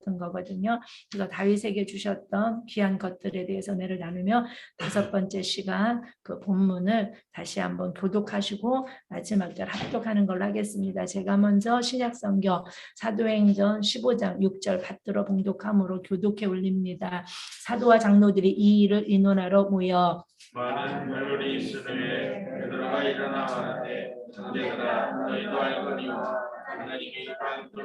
있었던 거거든요. 그래서 다윗에게 주셨던 귀한 것들에 대해서 은혜를 나누며 5번째 시간 그 본문을 다시 한번 교독하시고 마지막 절 합독하는 걸로 하겠습니다. 제가 먼저 신약성경 사도행전 15장 6절 받들어 봉독함으로 교독해 올립니다. 사도와 장로들이 이 일을 의논하러 모여 많은 별놀이 있으되 베드로가 일어나 말하되 형제들아 너희도 알거니와 하나님이 반드로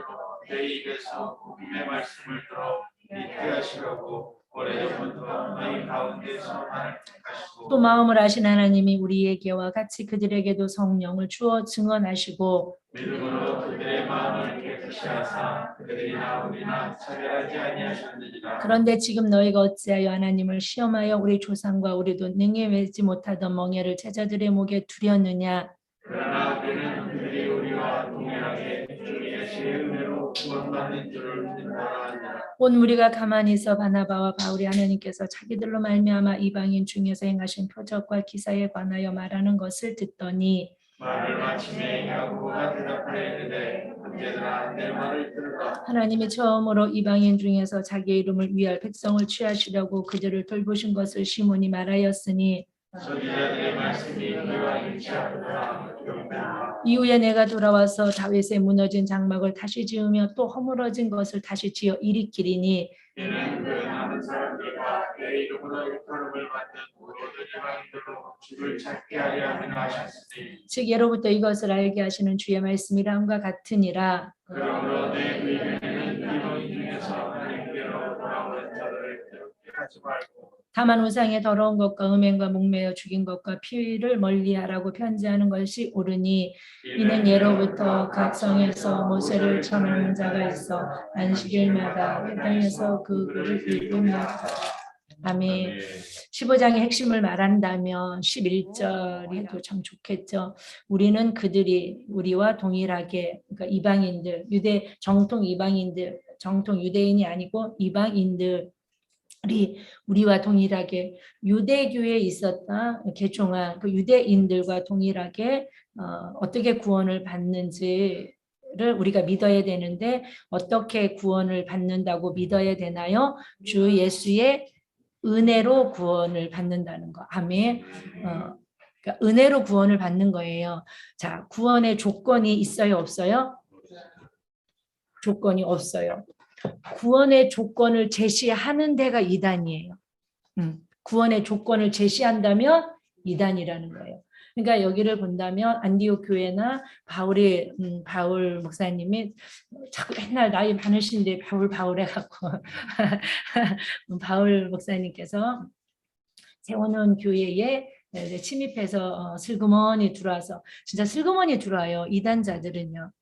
내 입에서 복음의 말씀을 들어 믿게 하시려고 오래전부터 너희 가운데서 나를 택하시고 또 마음을 아신 하나님이 우리에게와 같이 그들에게도 성령을 주어 증언하시고 믿음으로 그들의 마음을 깨끗이 하사 그들이나 우리나 차별하지 아니하셨느니라. 그런데 지금 너희가 어찌하여 하나님을 시험하여 우리 조상과 우리도 능히 외지 못하던 멍에를 제자들의 목에 두렸느냐. 그러나 우리는 그들이 우리와 동일하게 주 예수의 은혜로 구원받는 줄을 믿노라 하니라. 온 무리가 가만히 있어 바나바와 바울이 하나님께서 자기들로 말미암아 이방인 중에서 행하신 표적과 기사에 관하여 말하는 것을 듣더니 말을 마침에 야고보가 대답하여 이르되 형제들아 내 말을 들으라. 하나님이 처음으로 이방인 중에서 자기의 이름을 위할 백성을 취하시려고 그들을 돌보신 것을 시몬이 말하였으니 선지자들의 말씀이 그와 일치하도다. 이후에 내가 돌아와서 다윗의 무너진 장막을 다시 지으며 또 허물어진 것을 다시 지어 일으키리니 이는 그 많은 사람들과 내 이름으로 일컬음을 받는 모든 이방인들로 주를 찾게 하려 함이라 하셨으니 즉 예로부터 이것을 알게 하시는 주의 말씀이 다음과 같으니라. 그러므로 내 의견에는 이방인 중에서 하나님께로 돌아오는 자들을 괴롭게 하지 말고 다만 우상의 더러운 것과 음행과 목매어 죽인 것과 피를 멀리하라고 편지하는 것이 옳으니 이는 예로부터 각 성에서 모세를 쳐놓은 자가 있어 안식일마다 회당에서 그 글을 읽으며 아멘. 15장의 핵심을 말한다면 11절이 또 참 좋겠죠. 우리는 그들이 우리와 동일하게 그러니까 이방인들 유대 정통 이방인들 정통 유대인이 아니고 이방인들 우리와 동일하게 유대교에 있었던 개종한 그 유대인들과 동일하게 어떻게 구원을 받는지를 우리가 믿어야 되는데 어떻게 구원을 받는다고 믿어야 되나요? 주 예수의 은혜로 구원을 받는다는 거. 아멘. 그러니까 은혜로 구원을 받는 거예요. 자, 구원의 조건이 있어요, 없어요? 조건이 없어요. 구원의 조건을 제시하는 데가 이단이에요. 구원의 조건을 제시한다면 이단이라는 거예요. 그러니까 여기를 본다면 안디옥 교회나 바울 목사님이 자꾸 맨날 나이 많으신데 바울 해갖고 바울 목사님께서 세워놓은 교회에 침입해서 슬그머니 들어와서 진짜 슬그머니 들어와요. 이단자들은요.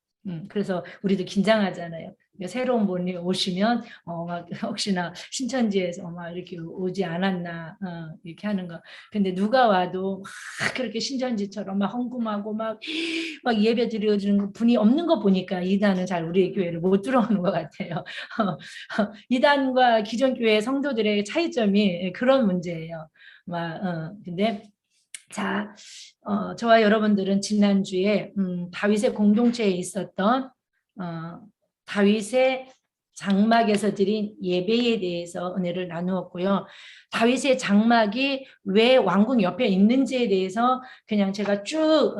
그래서 우리도 긴장하잖아요. 새로운 분이 오시면 막 혹시나 신천지에서 막 이렇게 오지 않았나 이렇게 하는 거. 근데 누가 와도 막 그렇게 신천지처럼 막 헌금하고 막 예배 드려주는 분이 없는 거 보니까 이단은 잘 우리 교회를 못 들어오는 것 같아요. 이단과 기존 교회 성도들의 차이점이 그런 문제예요. 근데 자, 저와 여러분들은 지난주에 다윗의 공동체에 있었던 다윗의 장막에서 드린 예배에 대해서 은혜를 나누었고요. 다윗의 장막이 왜 왕궁 옆에 있는지에 대해서 그냥 제가 쭉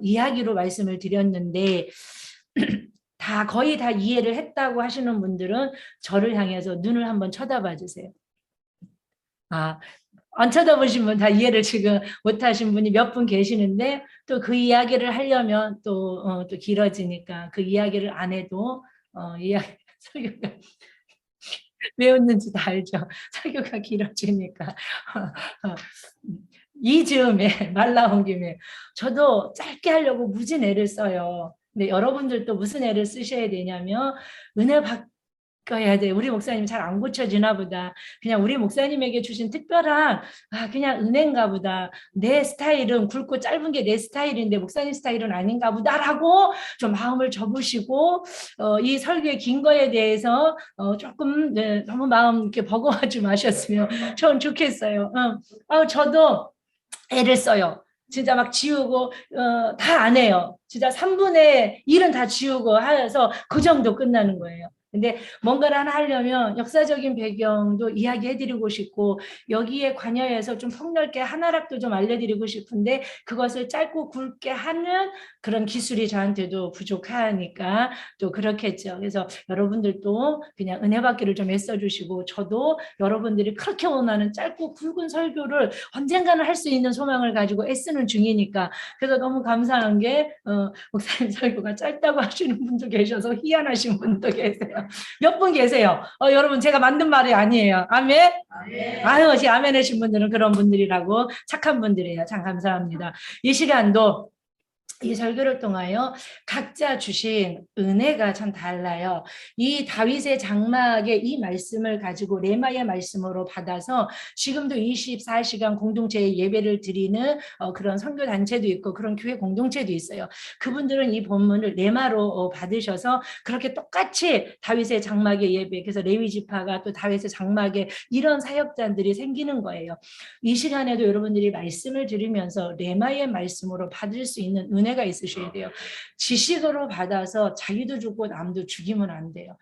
이야기로 말씀을 드렸는데 거의 다 이해를 했다고 하시는 분들은 저를 향해서 눈을 한번 쳐다봐 주세요. 안 쳐다보신 분 다 이해를 지금 못하신 분이 몇 분 계시는데 또 그 이야기를 하려면 또 길어지니까 그 이야기를 안 해도 설교가 왜 웃는지 다 알죠. 설교가 길어지니까 이 즈음에 말 나온 김에 저도 짧게 하려고 무진 애를 써요. 근데 여러분들도 무슨 애를 쓰셔야 되냐면 은혜 바꿔야 돼. 우리 목사님 잘 안 고쳐지나 보다. 그냥 우리 목사님에게 주신 특별한 그냥 은혜인가 보다. 내 스타일은 굵고 짧은 게 내 스타일인데 목사님 스타일은 아닌가 보다라고 좀 마음을 접으시고 이 설교의 긴 거에 대해서 조금 너무 마음 이렇게 버거워하지 마셨으면 전 좋겠어요. 저도 애를 써요. 진짜 막 지우고 다 안 해요. 진짜 3분의 1은 다 지우고 해서 그 정도 끝나는 거예요. 근데 뭔가를 하나 하려면 역사적인 배경도 이야기해드리고 싶고 여기에 관여해서 좀 폭넓게 하나락도 좀 알려드리고 싶은데 그것을 짧고 굵게 하는 그런 기술이 저한테도 부족하니까 또 그렇겠죠. 그래서 여러분들도 그냥 은혜 받기를 좀 애써주시고 저도 여러분들이 그렇게 원하는 짧고 굵은 설교를 언젠가는 할 수 있는 소망을 가지고 애쓰는 중이니까 그래서 너무 감사한 게 목사님 설교가 짧다고 하시는 분도 계셔서 희한하신 분도 계세요. 몇 분 계세요. 여러분 제가 만든 말이 아니에요. 아멘. 아유, 아멘 하신 분들은 그런 분들이라고 착한 분들이에요. 참 감사합니다. 이 시간도 이 설교를 통하여 각자 주신 은혜가 참 달라요. 이 다윗의 장막의 이 말씀을 가지고 레마의 말씀으로 받아서 지금도 24시간 공동체에 예배를 드리는 그런 선교 단체도 있고 그런 교회 공동체도 있어요. 그분들은 이 본문을 레마로 받으셔서 그렇게 똑같이 다윗의 장막의 예배, 그래서 레위 지파가 또 다윗의 장막에 이런 사역자들이 생기는 거예요. 이 시간에도 여러분들이 말씀을 들으면서 레마의 말씀으로 받을 수 있는 은혜가 있으셔야 돼요. 지식으로 받아서 자기도 죽고 남도 죽이면 안 돼요.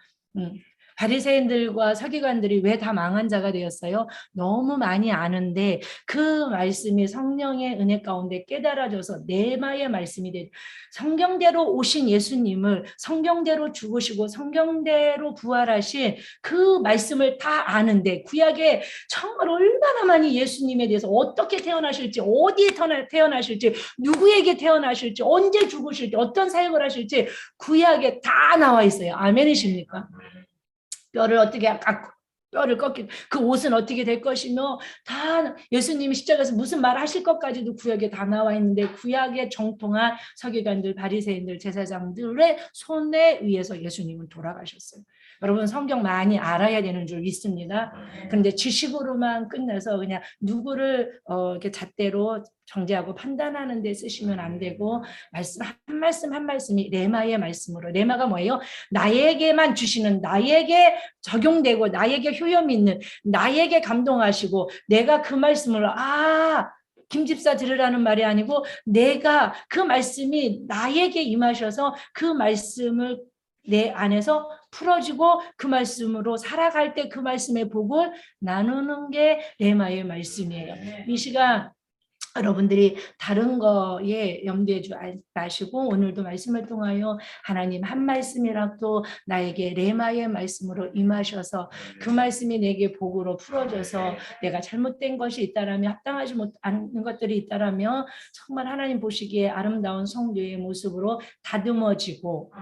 바리새인들과 서기관들이 왜 다 망한 자가 되었어요? 너무 많이 아는데 그 말씀이 성령의 은혜 가운데 깨달아져서 레마의 말씀이 돼. 성경대로 오신 예수님을 성경대로 죽으시고 성경대로 부활하신 그 말씀을 다 아는데 구약에 정말 얼마나 많이 예수님에 대해서 어떻게 태어나실지 어디에 태어나실지 누구에게 태어나실지 언제 죽으실지 어떤 사역을 하실지 구약에 다 나와 있어요. 아멘이십니까? 뼈를 어떻게 뼈를 꺾기 그 옷은 어떻게 될 것이며 다 예수님이 십자가에서 무슨 말 하실 것까지도 구약에 다 나와 있는데 구약에 정통한 서기관들 바리새인들 제사장들의 손에 의해서 예수님은 돌아가셨어요. 여러분 성경 많이 알아야 되는 줄 믿습니다. 그런데 지식으로만 끝내서 그냥 누구를 이렇게 잣대로 정죄하고 판단하는 데 쓰시면 안 되고 말씀 한 말씀이 레마의 말씀으로 레마가 뭐예요? 나에게만 주시는 나에게 적용되고 나에게 효염 있는 나에게 감동하시고 내가 그 말씀을 김 집사 들으라는 말이 아니고 내가 그 말씀이 나에게 임하셔서 그 말씀을 내 안에서 풀어지고 그 말씀으로 살아갈 때 그 말씀의 복을 나누는 게 레마의 말씀이에요. 이 시간 여러분들이 다른 거에 염두에 마시고 오늘도 말씀을 통하여 하나님 한 말씀이라도 나에게 레마의 말씀으로 임하셔서 그 말씀이 내게 복으로 풀어져서 내가 잘못된 것이 있다라면 합당하지 않는 것들이 있다라면 정말 하나님 보시기에 아름다운 성도의 모습으로 다듬어지고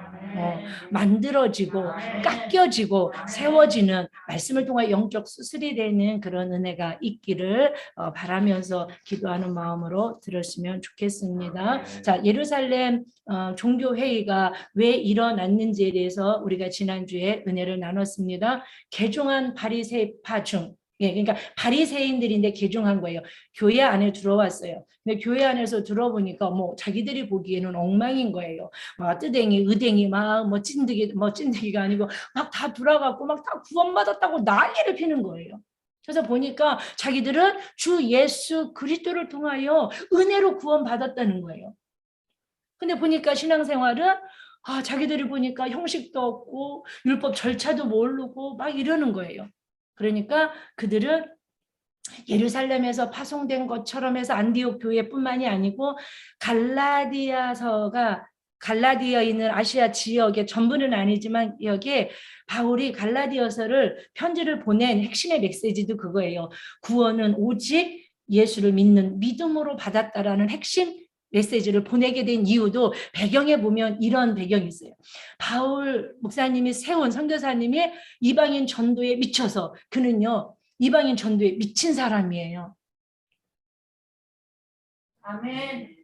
만들어지고 깎여지고 세워지는 말씀을 통해 영적 수술이 되는 그런 은혜가 있기를 바라면서 기도하는 마음으로 들었으면 좋겠습니다. 자, 예루살렘 종교회의가 왜 일어났는지에 대해서 우리가 지난주에 은혜를 나눴습니다. 개종한 바리새파 중 그러니까 바리새인들인데 개종한 거예요. 교회 안에 들어왔어요. 근데 교회 안에서 들어보니까 자기들이 보기에는 엉망인 거예요. 막 뜨댕이, 의댕이, 막 찐득이가 아니고 막 다 돌아가고 막 다 구원받았다고 난리를 피는 거예요. 그래서 보니까 자기들은 주 예수 그리스도를 통하여 은혜로 구원받았다는 거예요. 근데 보니까 신앙생활은 자기들이 보니까 형식도 없고 율법 절차도 모르고 막 이러는 거예요. 그러니까 그들은 예루살렘에서 파송된 것처럼 해서 안디옥 교회뿐만이 아니고 갈라디아에 있는 아시아 지역의 전부는 아니지만 여기에 바울이 갈라디아서를 편지를 보낸 핵심의 메시지도 그거예요. 구원은 오직 예수를 믿는 믿음으로 받았다라는 핵심 메시지를 보내게 된 이유도 배경에 보면 이런 배경이 있어요. 바울 목사님이 세운 선교사님이 이방인 전도에 미쳐서 그는요. 이방인 전도에 미친 사람이에요. 아멘.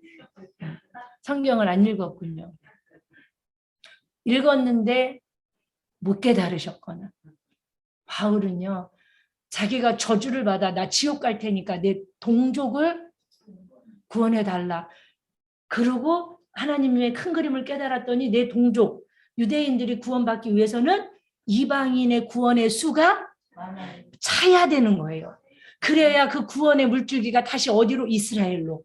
성경을 안 읽었군요. 읽었는데 못 깨달으셨거나. 바울은요. 자기가 저주를 받아 나 지옥 갈 테니까 내 동족을 구원해달라. 그러고 하나님의 큰 그림을 깨달았더니 내 동족 유대인들이 구원받기 위해서는 이방인의 구원의 수가 차야 되는 거예요. 그래야 그 구원의 물줄기가 다시 어디로? 이스라엘로.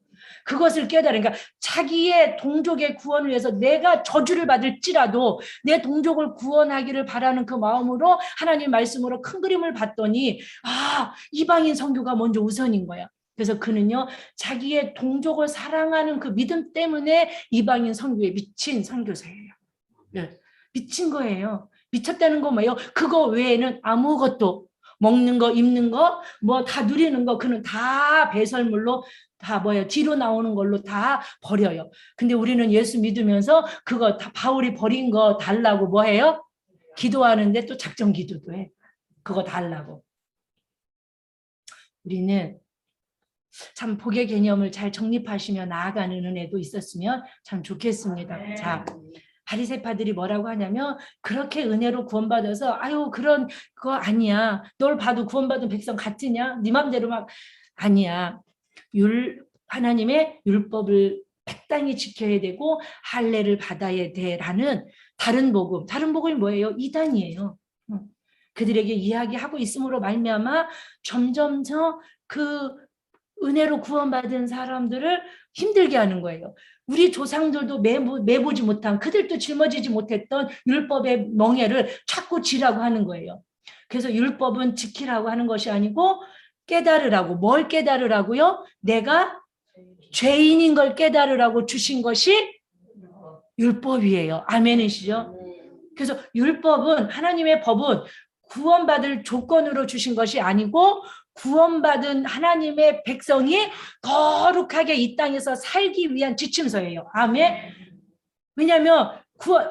그것을 깨달으니까 그러니까 자기의 동족의 구원을 위해서 내가 저주를 받을지라도 내 동족을 구원하기를 바라는 그 마음으로 하나님 말씀으로 큰 그림을 봤더니 이방인 선교가 먼저 우선인 거야. 그래서 그는요 자기의 동족을 사랑하는 그 믿음 때문에 이방인 선교에 미친 선교사예요. 네, 미친 거예요. 미쳤다는 건 뭐예요? 그거 외에는 아무것도 먹는 거, 입는 거, 뭐 다 누리는 거, 그는 다 배설물로 다 뒤로 나오는 걸로 다 버려요. 근데 우리는 예수 믿으면서 그거 다 바울이 버린 거 달라고 뭐해요? 기도하는데 또 작정 기도도 해. 그거 달라고. 우리는 참 복의 개념을 잘 정립하시며 나아가는 은혜도 있었으면 참 좋겠습니다. 자, 바리새파들이 뭐라고 하냐면 그렇게 은혜로 구원받아서 아유 그런 거 아니야. 널 봐도 구원받은 백성 같으냐? 네 맘대로 막 아니야. 하나님의 율법을 백당히 지켜야 되고 할례를 받아야 돼라는 다른 복음. 다른 복음이 뭐예요? 이단이에요. 그들에게 이야기하고 있음으로 말미암아 점점 그 은혜로 구원받은 사람들을 힘들게 하는 거예요. 우리 조상들도 매보지 못한 그들도 짊어지지 못했던 율법의 멍에를 자꾸 지라고 하는 거예요. 그래서 율법은 지키라고 하는 것이 아니고 깨달으라고. 뭘 깨달으라고요? 내가 죄인인 걸 깨달으라고 주신 것이 율법이에요. 아멘이시죠? 그래서 율법은 하나님의 법은 구원받을 조건으로 주신 것이 아니고 구원받은 하나님의 백성이 거룩하게 이 땅에서 살기 위한 지침서예요. 아멘. 왜냐하면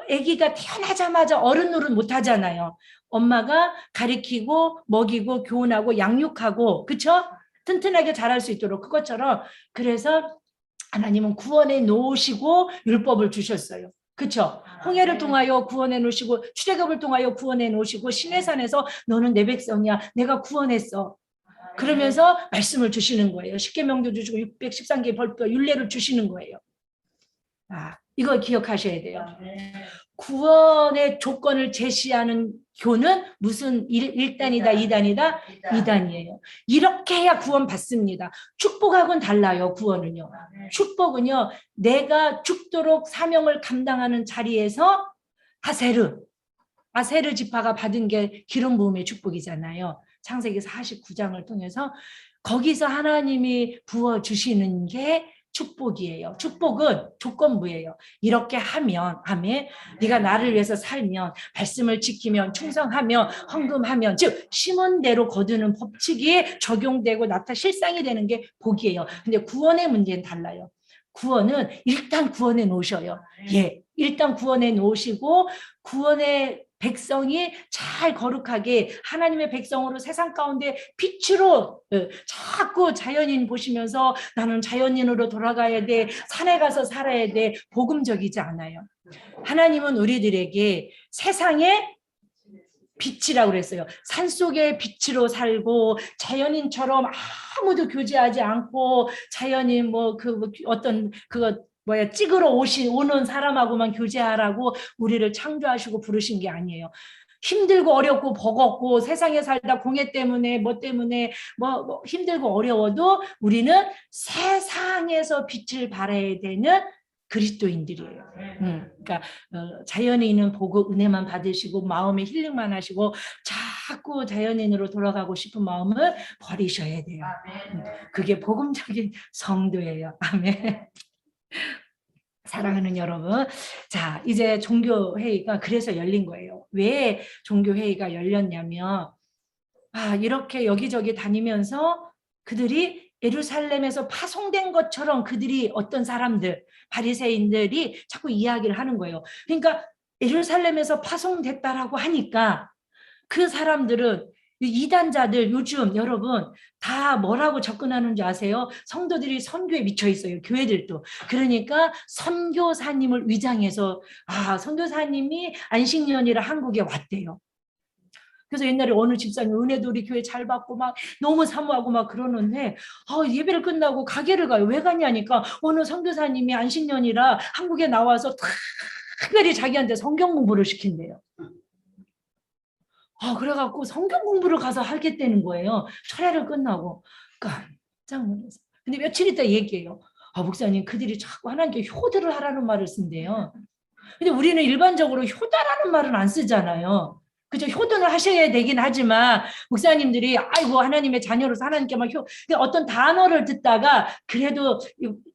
아기가 태어나자마자 어른 노릇 못하잖아요. 엄마가 가리키고 먹이고 교훈하고 양육하고 그렇죠? 튼튼하게 자랄 수 있도록 그것처럼 그래서 하나님은 구원해 놓으시고 율법을 주셨어요. 그렇죠? 홍해를 통하여 구원해 놓으시고 출애굽을 통하여 구원해 놓으시고 시내산에서 너는 내 백성이야. 내가 구원했어. 그러면서 말씀을 주시는 거예요. 십계명도 주시고 613개의 벌칙과 율례를 주시는 거예요. 이거 기억하셔야 돼요. 구원의 조건을 제시하는 교는 무슨 1단이다, 2단이다? 2단이에요. 이렇게 해야 구원 받습니다. 축복하고는 달라요, 구원은요. 축복은요, 내가 죽도록 사명을 감당하는 자리에서 아세르 지파가 받은 게 기름 부음의 축복이잖아요. 창세기 49장을 통해서 거기서 하나님이 부어주시는 게 축복이에요. 축복은 조건부예요. 이렇게 하면, 아멘. 네가 나를 위해서 살면, 말씀을 지키면, 충성하면, 헌금하면, 즉 심은 대로 거두는 법칙이 적용되고 실상이 되는 게 복이에요. 근데 구원의 문제는 달라요. 구원은 일단 구원해 놓으셔요. 예, 일단 구원해 놓으시고 구원의 백성이 잘 거룩하게 하나님의 백성으로 세상 가운데 빛으로 자꾸 자연인 보시면서 나는 자연인으로 돌아가야 돼. 산에 가서 살아야 돼. 복음적이지 않아요. 하나님은 우리들에게 세상의 빛이라고 그랬어요. 산속의 빛으로 살고 자연인처럼 아무도 교제하지 않고 자연인 찍으러 오는 사람하고만 교제하라고 우리를 창조하시고 부르신 게 아니에요. 힘들고 어렵고 버겁고 세상에 살다 공해 때문에 힘들고 어려워도 우리는 세상에서 빛을 발해야 되는 그리스도인들이에요. 그러니까 자연인은 보고 은혜만 받으시고 마음의 힐링만 하시고 자꾸 자연인으로 돌아가고 싶은 마음을 버리셔야 돼요. 그게 복음적인 성도예요. 아멘. 사랑하는 여러분, 자 이제 종교회의가 그래서 열린 거예요. 왜 종교회의가 열렸냐면 이렇게 여기저기 다니면서 그들이 예루살렘에서 파송된 것처럼 그들이 어떤 사람들 바리새인들이 자꾸 이야기를 하는 거예요. 그러니까 예루살렘에서 파송됐다라고 하니까 그 사람들은 이단자들 요즘 여러분 다 뭐라고 접근하는 줄 아세요? 성도들이 선교에 미쳐 있어요. 교회들도. 그러니까 선교사님을 위장해서 선교사님이 안식년이라 한국에 왔대요. 그래서 옛날에 어느 집사님 은혜도 우리 교회 잘 받고 막 너무 사모하고 막 그러는데 예배를 끝나고 가게를 가요. 왜 가냐니까 어느 선교사님이 안식년이라 한국에 나와서 특별히 자기한테 성경 공부를 시킨대요. 그래갖고 성경 공부를 가서 하겠다는 거예요. 철회를 끝나고 깜짝 놀랐어요. 근데 며칠 있다 얘기해요. 목사님 그들이 자꾸 하나님께 효도를 하라는 말을 쓴대요. 근데 우리는 일반적으로 효다라는 말은 안 쓰잖아요. 그죠? 효도는 하셔야 되긴 하지만 목사님들이 아이고 하나님의 자녀로서 하나님께 막 어떤 단어를 듣다가 그래도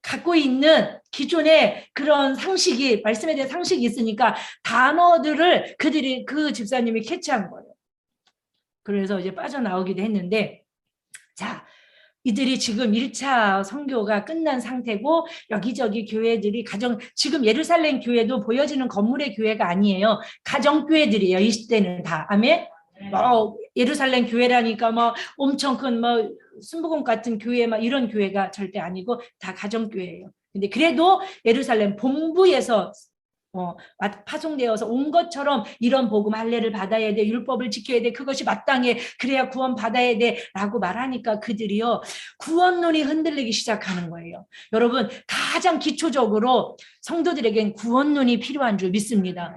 갖고 있는 기존의 그런 상식이 말씀에 대한 상식이 있으니까 단어들을 그 집사님이 캐치한 거예요. 그래서 이제 빠져나오기도 했는데 자 이들이 지금 1차 선교가 끝난 상태고 여기저기 교회들이 지금 예루살렘 교회도 보여지는 건물의 교회가 아니에요. 가정교회들이에요. 이 시대는 다. 아멘? 예루살렘 교회라니까 엄청 큰 순복음 같은 교회 이런 교회가 절대 아니고 다 가정교회예요. 근데 그래도 예루살렘 본부에서 파송되어서 온 것처럼 이런 복음 할례를 받아야 돼, 율법을 지켜야 돼, 그것이 마땅해, 그래야 구원 받아야 돼 라고 말하니까 그들이요 구원론이 흔들리기 시작하는 거예요. 여러분 가장 기초적으로 성도들에겐 구원론이 필요한 줄 믿습니다.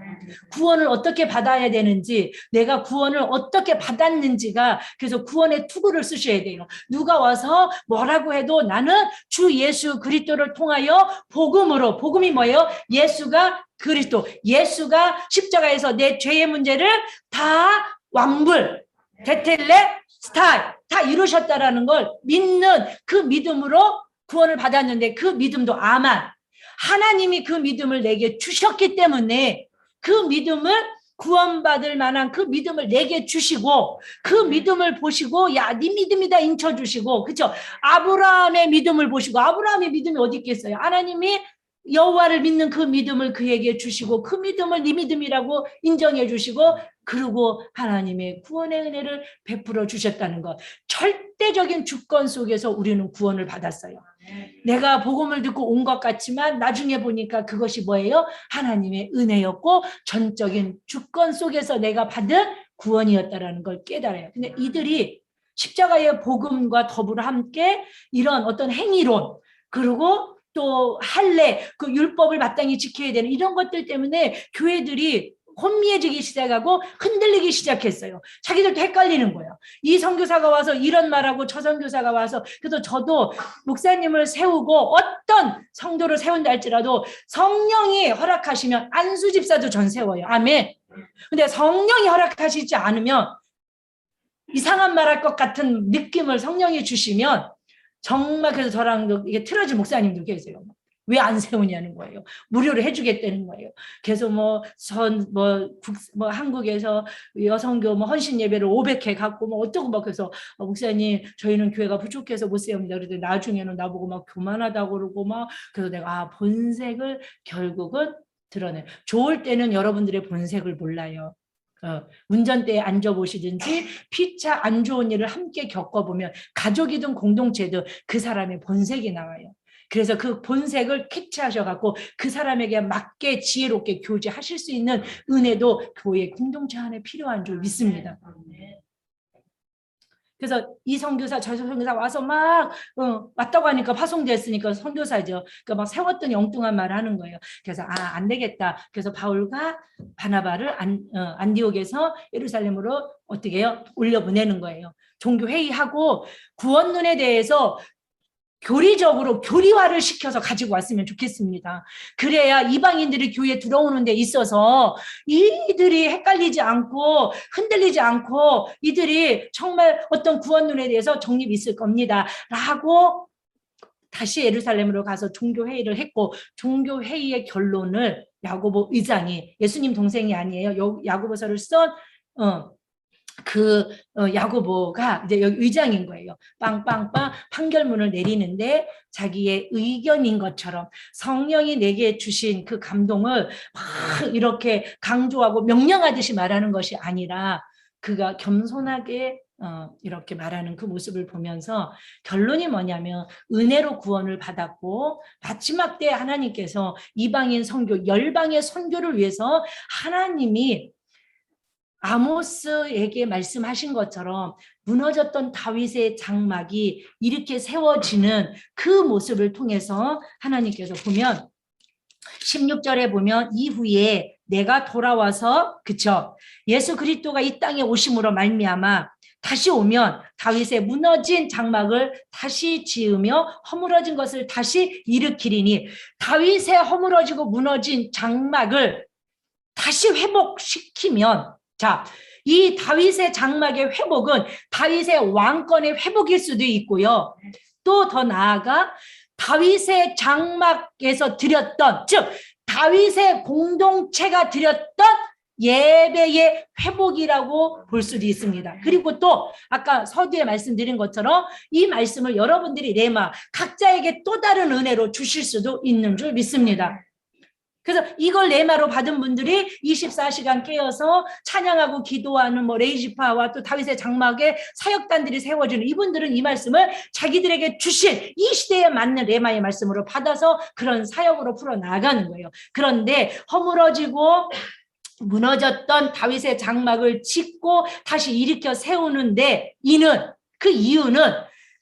구원을 어떻게 받아야 되는지, 내가 구원을 어떻게 받았는지가, 그래서 구원의 투구를 쓰셔야 돼요. 누가 와서 뭐라고 해도 나는 주 예수 그리스도를 통하여 복음이 뭐예요? 예수가 그리스도, 예수가 십자가에서 내 죄의 문제를 다 완불, 데텔레, 스타일 다 이루셨다라는 걸 믿는 그 믿음으로 구원을 받았는데 그 믿음도 아만 하나님이 그 믿음을 내게 주셨기 때문에 그 믿음을 구원받을 만한 그 믿음을 내게 주시고 그 믿음을 보시고 야, 네 믿음이다 인쳐주시고 그렇죠? 아브라함의 믿음을 보시고 아브라함의 믿음이 어디 있겠어요? 하나님이 여호와를 믿는 그 믿음을 그에게 주시고 그 믿음을 네 믿음이라고 인정해 주시고 그리고 하나님의 구원의 은혜를 베풀어 주셨다는 것. 절대적인 주권 속에서 우리는 구원을 받았어요. 내가 복음을 듣고 온 것 같지만 나중에 보니까 그것이 뭐예요? 하나님의 은혜였고 전적인 주권 속에서 내가 받은 구원이었다라는 걸 깨달아요. 근데 이들이 십자가의 복음과 더불어 함께 이런 어떤 행위론 그리고 또 할례, 그 율법을 마땅히 지켜야 되는 이런 것들 때문에 교회들이 혼미해지기 시작하고 흔들리기 시작했어요. 자기들도 헷갈리는 거예요. 이 선교사가 와서 이런 말하고 저 선교사가 와서. 그래서 저도 목사님을 세우고 어떤 성도를 세운다 할지라도 성령이 허락하시면 안수 집사도 전 세워요. 아멘. 근데 성령이 허락하시지 않으면 이상한 말할 것 같은 느낌을 성령이 주시면 정말 그래서 저랑 이게 틀어진 목사님도 계세요. 왜 안 세우냐는 거예요. 무료로 해주겠다는 거예요. 그래서 한국에서 여성교 헌신 예배를 500회 갖고 어쩌고 그래서 목사님 저희는 교회가 부족해서 못 세웁니다. 그래도 나중에는 나보고 교만하다고 그러고 그래서 내가 본색을 결국은 드러내. 좋을 때는 여러분들의 본색을 몰라요. 운전대에 앉아보시든지 피차 안 좋은 일을 함께 겪어보면 가족이든 공동체든 그 사람의 본색이 나와요. 그래서 그 본색을 캐치하셔갖고 그 사람에게 맞게 지혜롭게 교제하실 수 있는 은혜도 교회 공동체 안에 필요한 줄 믿습니다. 그래서 이 선교사 저 선교사 와서 왔다고 하니까 파송됐으니까 선교사죠. 그러니까 세웠더니 엉뚱한 말을 하는 거예요. 그래서 안 되겠다. 그래서 바울과 바나바를 안디옥에서 예루살렘으로 어떻게 해요? 올려보내는 거예요. 종교 회의하고 구원론에 대해서 교리적으로 교리화를 시켜서 가지고 왔으면 좋겠습니다. 그래야 이방인들이 교회에 들어오는 데 있어서 이들이 헷갈리지 않고 흔들리지 않고 이들이 정말 어떤 구원론에 대해서 정립이 있을 겁니다. 라고 다시 예루살렘으로 가서 종교회의를 했고 종교회의의 결론을 야고보 의장이 예수님 동생이 아니에요. 야고보서를 쓴 야고보가 이제 여기 의장인 거예요. 빵빵빵 판결문을 내리는데 자기의 의견인 것처럼 성령이 내게 주신 그 감동을 막 이렇게 강조하고 명령하듯이 말하는 것이 아니라 그가 겸손하게 이렇게 말하는 그 모습을 보면서 결론이 뭐냐면 은혜로 구원을 받았고 마지막 때 하나님께서 이방인 선교, 열방의 선교를 위해서 하나님이 아모스에게 말씀하신 것처럼 무너졌던 다윗의 장막이 이렇게 세워지는 그 모습을 통해서 하나님께서 보면 16절에 보면 이후에 내가 돌아와서 그쵸 예수 그리스도가 이 땅에 오심으로 말미암아 다시 오면 다윗의 무너진 장막을 다시 지으며 허물어진 것을 다시 일으키리니, 다윗의 허물어지고 무너진 장막을 다시 회복시키면, 자, 이 다윗의 장막의 회복은 다윗의 왕권의 회복일 수도 있고요. 또 더 나아가 다윗의 장막에서 드렸던, 즉 다윗의 공동체가 드렸던 예배의 회복이라고 볼 수도 있습니다. 그리고 또 아까 서두에 말씀드린 것처럼 이 말씀을 여러분들이 레마 각자에게 또 다른 은혜로 주실 수도 있는 줄 믿습니다. 그래서 이걸 레마로 받은 분들이 24시간 깨어서 찬양하고 기도하는 레이지파와 또 다윗의 장막에 사역단들이 세워지는, 이분들은 이 말씀을 자기들에게 주신 이 시대에 맞는 레마의 말씀으로 받아서 그런 사역으로 풀어나가는 거예요. 그런데 허물어지고 무너졌던 다윗의 장막을 짓고 다시 일으켜 세우는데, 그 이유는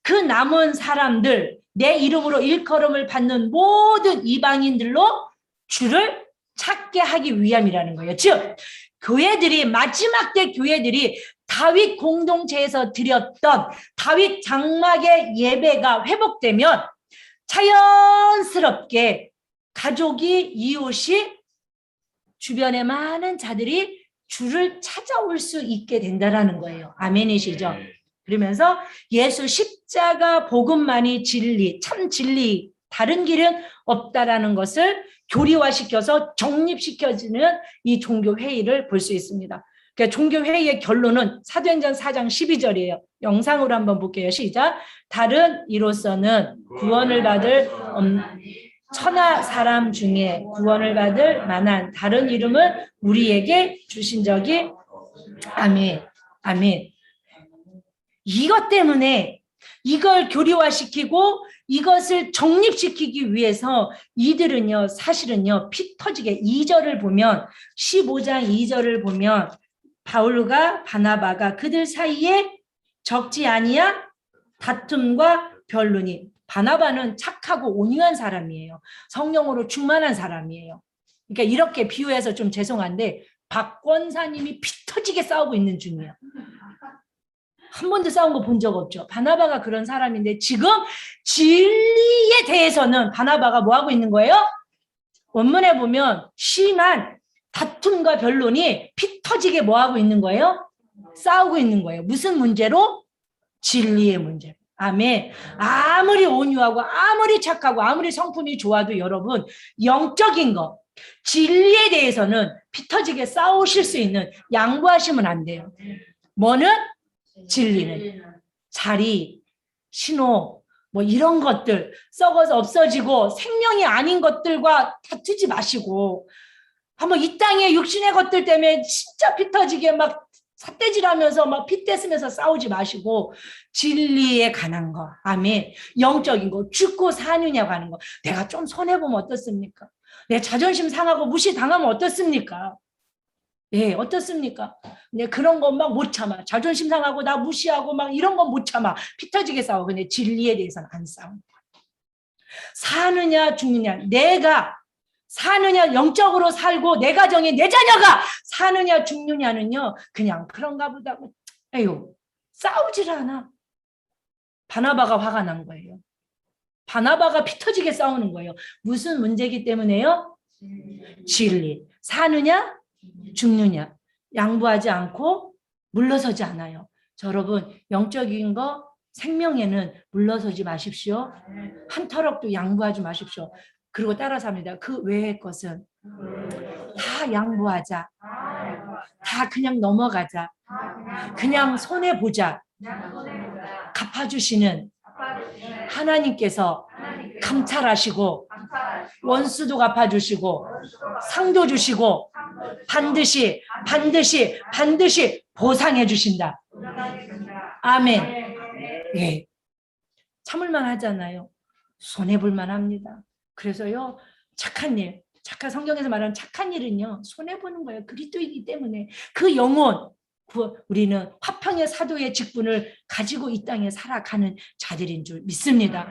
그 남은 사람들, 내 이름으로 일컬음을 받는 모든 이방인들로 주를 찾게 하기 위함이라는 거예요. 즉 교회들이, 마지막 때 교회들이 다윗 공동체에서 드렸던 다윗 장막의 예배가 회복되면 자연스럽게 가족이, 이웃이, 주변의 많은 자들이 주를 찾아올 수 있게 된다는 거예요. 아멘이시죠? 그러면서 예수 십자가 복음만이 진리, 참 진리, 다른 길은 없다라는 것을 교리화시켜서 정립시켜지는 이 종교회의를 볼 수 있습니다. 그러니까 종교회의의 결론은 사도행전 4장 12절이에요. 영상으로 한번 볼게요. 시작. 다른 이로서는 구원을 받을 천하 사람 중에 구원을 받을 만한 다른 이름을 우리에게 주신 적이, 아멘, 아멘. 이것 때문에 이걸 교리화시키고 이것을 정립시키기 위해서 이들은요, 사실은요, 피 터지게 2절을 보면, 15장 2절을 보면 바울과 바나바가 그들 사이에 적지 아니한 다툼과 변론이, 바나바는 착하고 온유한 사람이에요. 성령으로 충만한 사람이에요. 그러니까 이렇게 비유해서 좀 죄송한데 박 권사님이 피 터지게 싸우고 있는 중이에요. 한 번도 싸운 거 본 적 없죠. 바나바가 그런 사람인데 지금 진리에 대해서는 바나바가 뭐 하고 있는 거예요? 원문에 보면 심한 다툼과 변론이 피 터지게 뭐 하고 있는 거예요? 싸우고 있는 거예요. 무슨 문제로? 진리의 문제로. 아멘. 아무리 온유하고 아무리 착하고 아무리 성품이 좋아도 여러분, 영적인 거, 진리에 대해서는 피 터지게 싸우실 수 있는, 양보하시면 안 돼요. 뭐는? 진리는. 자리, 신호, 이런 것들, 썩어서 없어지고 생명이 아닌 것들과 다투지 마시고, 한번 이 땅의 육신의 것들 때문에 진짜 피 터지게 막 삿대질하면서 막 피 떼쓰면서 싸우지 마시고 진리에 관한 거, 아멘. 영적인 거, 죽고 사느냐고 하는 거. 내가 좀 손해보면 어떻습니까? 내 자존심 상하고 무시당하면 어떻습니까? 예, 어떻습니까? 네, 그런 거 막 못 참아. 자존심 상하고 나 무시하고 막 이런 거 못 참아. 피 터지게 싸워. 근데 진리에 대해서는 안 싸워. 사느냐 죽느냐, 내가 사느냐, 영적으로 살고 내 가정에 내 자녀가 사느냐 죽느냐는요, 그냥 그런가 보다. 에휴, 싸우질 않아. 바나바가 화가 난 거예요. 바나바가 피 터지게 싸우는 거예요. 무슨 문제이기 때문에요? 진리. 사느냐 죽느냐, 양보하지 않고 물러서지 않아요. 저 여러분, 영적인 거, 생명에는 물러서지 마십시오. 한 터럭도 양보하지 마십시오. 그리고 따라서 합니다. 그 외의 것은 다 양보하자. 다 그냥 넘어가자. 그냥 손해보자. 갚아주시는 하나님께서 감찰하시고 원수도 갚아주시고 상도 주시고 반드시 보상해 주신다. 아멘. 예, 참을만 하잖아요. 손해볼만 합니다. 그래서요, 착한 일, 착한, 성경에서 말하는 착한 일은요, 손해보는 거예요. 그리스도이기 때문에. 그 영혼, 우리는 화평의 사도의 직분을 가지고 이 땅에 살아가는 자들인 줄 믿습니다.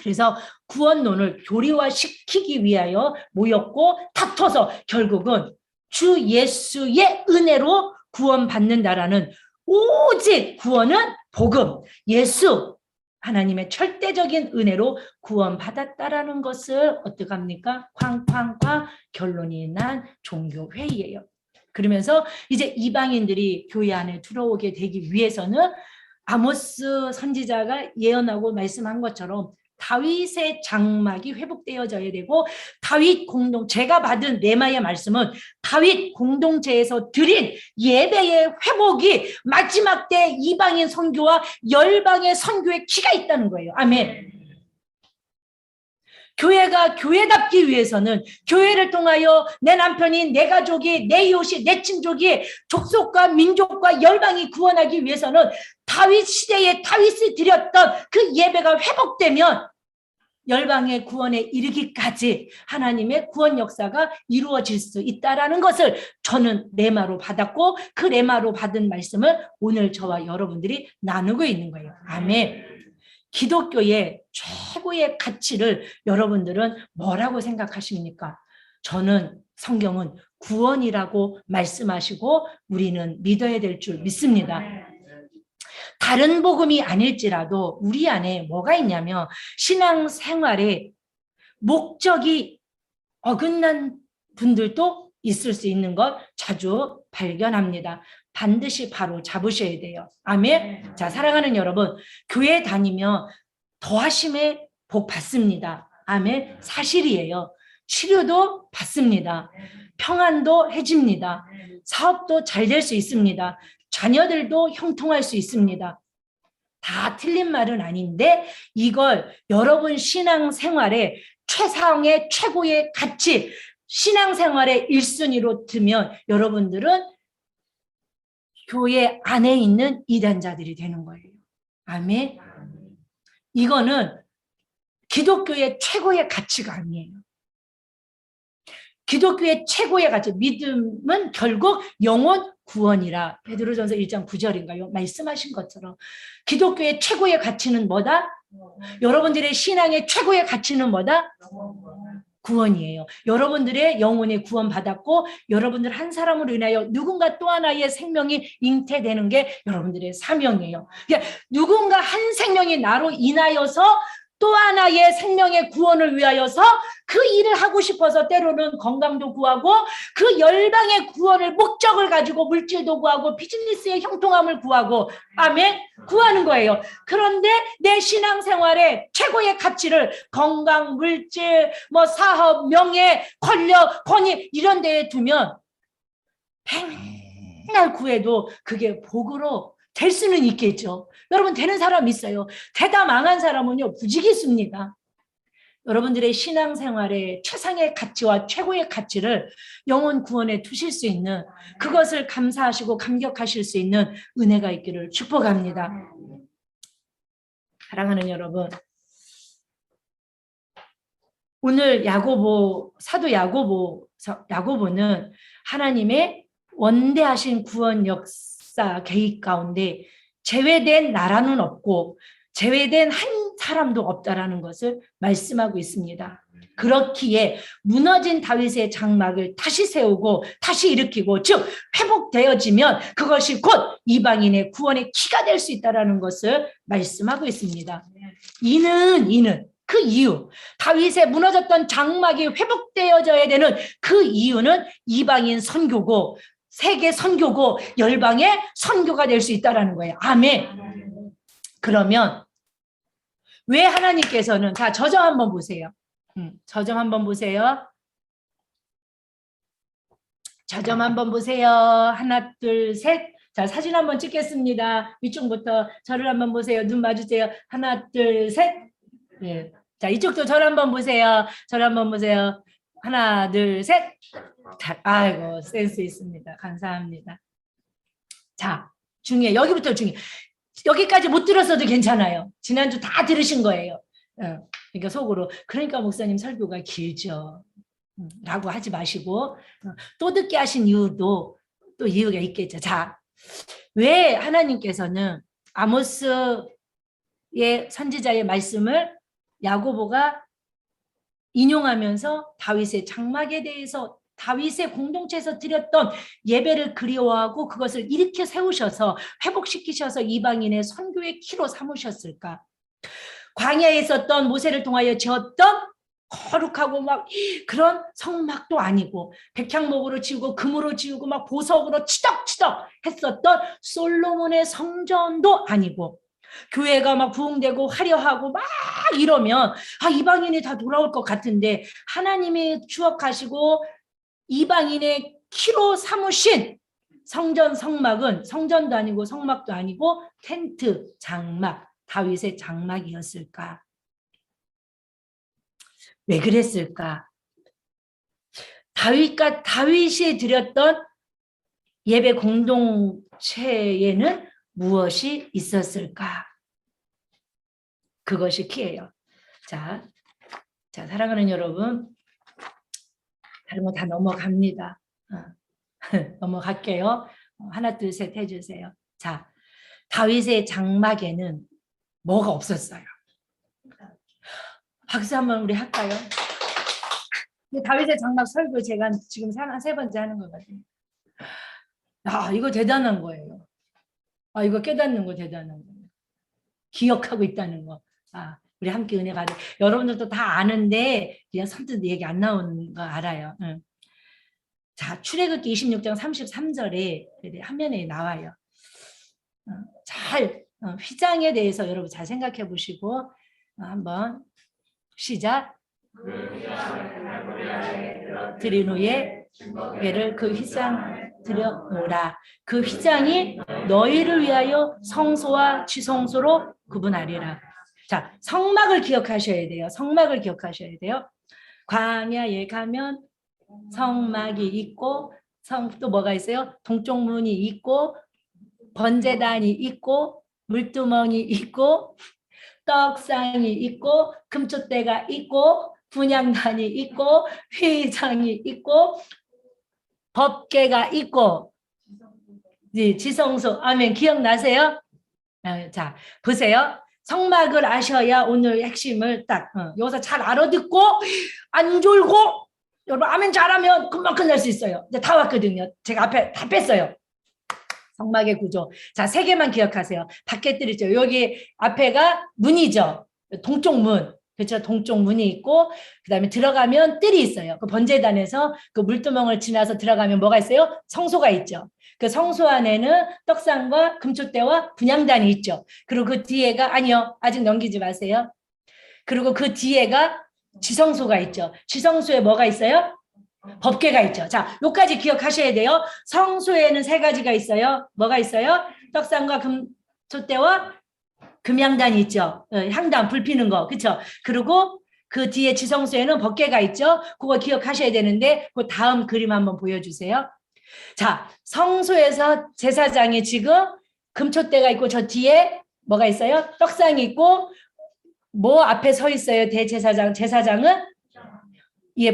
그래서 구원론을 교리화시키기 위하여 모였고 다퉈서 결국은 주 예수의 은혜로 구원받는다라는 오직 구원은 복음, 예수, 하나님의 절대적인 은혜로 구원받았다라는 것을 어떻게 합니까? 쾅쾅쾅 결론이 난 종교회의예요. 그러면서 이제 이방인들이 교회 안에 들어오게 되기 위해서는 아모스 선지자가 예언하고 말씀한 것처럼 다윗의 장막이 회복되어져야 되고, 다윗 제가 받은 레마의 말씀은 다윗 공동체에서 드린 예배의 회복이 마지막 때 이방인 선교와 열방의 선교의 키가 있다는 거예요. 아멘. 교회가 교회답기 위해서는 교회를 통하여 내 남편이, 내 가족이, 내 이웃이, 내 친족이, 족속과 민족과 열방이 구원하기 위해서는 다윗 시대에 다윗이 드렸던 그 예배가 회복되면 열방의 구원에 이르기까지 하나님의 구원 역사가 이루어질 수 있다라는 것을 저는 레마로 받았고, 그 레마로 받은 말씀을 오늘 저와 여러분들이 나누고 있는 거예요. 아멘. 기독교의 최고의 가치를 여러분들은 뭐라고 생각하십니까? 저는 성경은 구원이라고 말씀하시고 우리는 믿어야 될 줄 믿습니다. 다른 복음이 아닐지라도 우리 안에 뭐가 있냐면 신앙생활에 목적이 어긋난 분들도 있을 수 있는 것 자주 발견합니다. 반드시 바로 잡으셔야 돼요. 아멘. 자, 사랑하는 여러분, 교회 다니면 더하심의 복 받습니다. 아멘. 사실이에요. 치료도 받습니다. 평안도 해집니다. 사업도 잘 될 수 있습니다. 자녀들도 형통할 수 있습니다. 다 틀린 말은 아닌데 이걸 여러분 신앙생활의 최상의 최고의 가치, 신앙생활의 1순위로 두면 여러분들은 교회 안에 있는 이단자들이 되는 거예요. 아멘. 이거는 기독교의 최고의 가치가 아니에요. 기독교의 최고의 가치, 믿음은 결국 영혼 구원이라 베드로전서 1장 9절인가요? 말씀하신 것처럼 기독교의 최고의 가치는 뭐다? 여러분들의 신앙의 최고의 가치는 뭐다? 구원이에요. 여러분들의 영혼의 구원 받았고 여러분들 한 사람으로 인하여 누군가 또 하나의 생명이 잉태되는 게 여러분들의 사명이에요. 그러니까 누군가 한 생명이 나로 인하여서 또 하나의 생명의 구원을 위하여서 그 일을 하고 싶어서 때로는 건강도 구하고 그 열방의 구원을 목적을 가지고 물질도 구하고 비즈니스의 형통함을 구하고 아멘 구하는 거예요. 그런데 내 신앙생활의 최고의 가치를 건강, 물질, 뭐 사업, 명예, 권력, 권위 이런 데에 두면 맨날 구해도 그게 복으로 될 수는 있겠죠. 여러분 되는 사람 있어요. 되다 망한 사람은요 부지기수입니다. 여러분들의 신앙생활의 최상의 가치와 최고의 가치를 영혼 구원에 두실 수 있는 그것을 감사하시고 감격하실 수 있는 은혜가 있기를 축복합니다. 사랑하는 여러분, 오늘 사도 야고보는 하나님의 원대하신 구원 역사 계획 가운데 제외된 나라는 없고 제외된 한 사람도 없다라는 것을 말씀하고 있습니다. 그렇기에 무너진 다윗의 장막을 다시 세우고 다시 일으키고 즉 회복되어지면 그것이 곧 이방인의 구원의 키가 될 수 있다라는 것을 말씀하고 있습니다. 이는 그 이유, 다윗의 무너졌던 장막이 회복되어져야 되는 그 이유는 이방인 선교고 세계 선교고 열방의 선교가 될 수 있다라는 거예요. 아멘. 그러면 왜 하나님께서는 자 저점 한번 보세요. 저점 한번 보세요. 저점 한번 보세요. 하나 둘 셋. 자 사진 한번 찍겠습니다. 위쪽부터 저를 한번 보세요. 눈 마주세요. 하나 둘 셋. 네. 자 이쪽도 저를 한번 보세요. 저를 한번 보세요. 하나 둘 셋. 아이고 센스 있습니다. 감사합니다. 자 중요해. 여기부터 중요해. 여기까지 못 들었어도 괜찮아요. 지난주 다 들으신 거예요. 그러니까 속으로 그러니까 목사님 설교가 길죠 라고 하지 마시고 또 듣게 하신 이유도 또 이유가 있겠죠. 자, 왜 하나님께서는 아모스의 선지자의 말씀을 야고보가 인용하면서 다윗의 장막에 대해서 다윗의 공동체에서 드렸던 예배를 그리워하고 그것을 일으켜 세우셔서 회복시키셔서 이방인의 선교의 키로 삼으셨을까? 광야에 있었던 모세를 통하여 지었던 거룩하고 막 그런 성막도 아니고 백향목으로 지우고 금으로 지우고 막 보석으로 치덕치덕 했었던 솔로몬의 성전도 아니고 교회가 막 부흥되고 화려하고 막 이러면 이방인이 다 돌아올 것 같은데 하나님이 추억하시고 이방인의 키로 삼으신 성전 성막은 성전도 아니고 성막도 아니고 텐트 장막 다윗의 장막이었을까? 왜 그랬을까? 다윗이 드렸던 예배 공동체에는 무엇이 있었을까? 그것이 키예요. 자, 사랑하는 여러분, 다른 거 다 넘어갑니다. 넘어갈게요. 하나, 둘, 셋 해주세요. 자, 다윗의 장막에는 뭐가 없었어요? 박수 한번 우리 할까요? 다윗의 장막 설교 제가 지금 세 번째 하는 거거든요. 이거 대단한 거예요. 이거 깨닫는 거 대단한 거예요. 기억하고 있다는 거. 우리 함께 은혜 받을. 여러분들도 다 아는데 그냥 선뜻 얘기 안 나오는 거 알아요. 응. 자, 출애굽기 26장 33절에 화면에 나와요. 휘장에 대해서 여러분 잘 생각해 보시고 한번 시작. 드린 후에 얘를 그 휘장 들여놓으라. 그 휘장이 너희를 위하여 성소와 지성소로 구분하리라. 자, 성막을 기억하셔야 돼요. 성막을 기억하셔야 돼요. 광야에 가면 성막이 있고 또 뭐가 있어요? 동쪽 문이 있고 번제단이 있고 물두멍이 있고 떡상이 있고 금촛대가 있고 분향단이 있고 휘장이 있고 법궤가 있고 지성소. 아멘. 기억나세요? 자, 보세요. 성막을 아셔야 오늘 핵심을 딱 여기서 잘 알아듣고 안 졸고 여러분 아멘 잘하면 금방 끝날 수 있어요. 이제 다 왔거든요. 제가 앞에 다 뺐어요. 성막의 구조. 자, 3개만 기억하세요. 밖에 뜰 있죠. 여기 앞에가 문이죠. 동쪽 문. 그렇죠. 동쪽 문이 있고 그다음에 들어가면 뜰이 있어요. 그 번제단에서 그 물두멍을 지나서 들어가면 뭐가 있어요? 성소가 있죠. 그 성소 안에는 떡상과 금촛대와 분향단이 있죠. 그리고 그 뒤에가 아니요. 아직 넘기지 마세요. 그리고 그 뒤에가 지성소가 있죠. 지성소에 뭐가 있어요? 법궤가 있죠. 자, 요까지 기억하셔야 돼요. 성소에는 3가지가 있어요. 뭐가 있어요? 떡상과 금촛대와 금향단이 있죠. 향단 불 피는 거. 그렇죠? 그리고 그 뒤에 지성소에는 법궤가 있죠. 그거 기억하셔야 되는데 그 다음 그림 한번 보여주세요. 자, 성소에서 제사장이 지금 금촛대가 있고 저 뒤에 뭐가 있어요? 떡상이 있고 뭐 앞에 서 있어요? 제사장은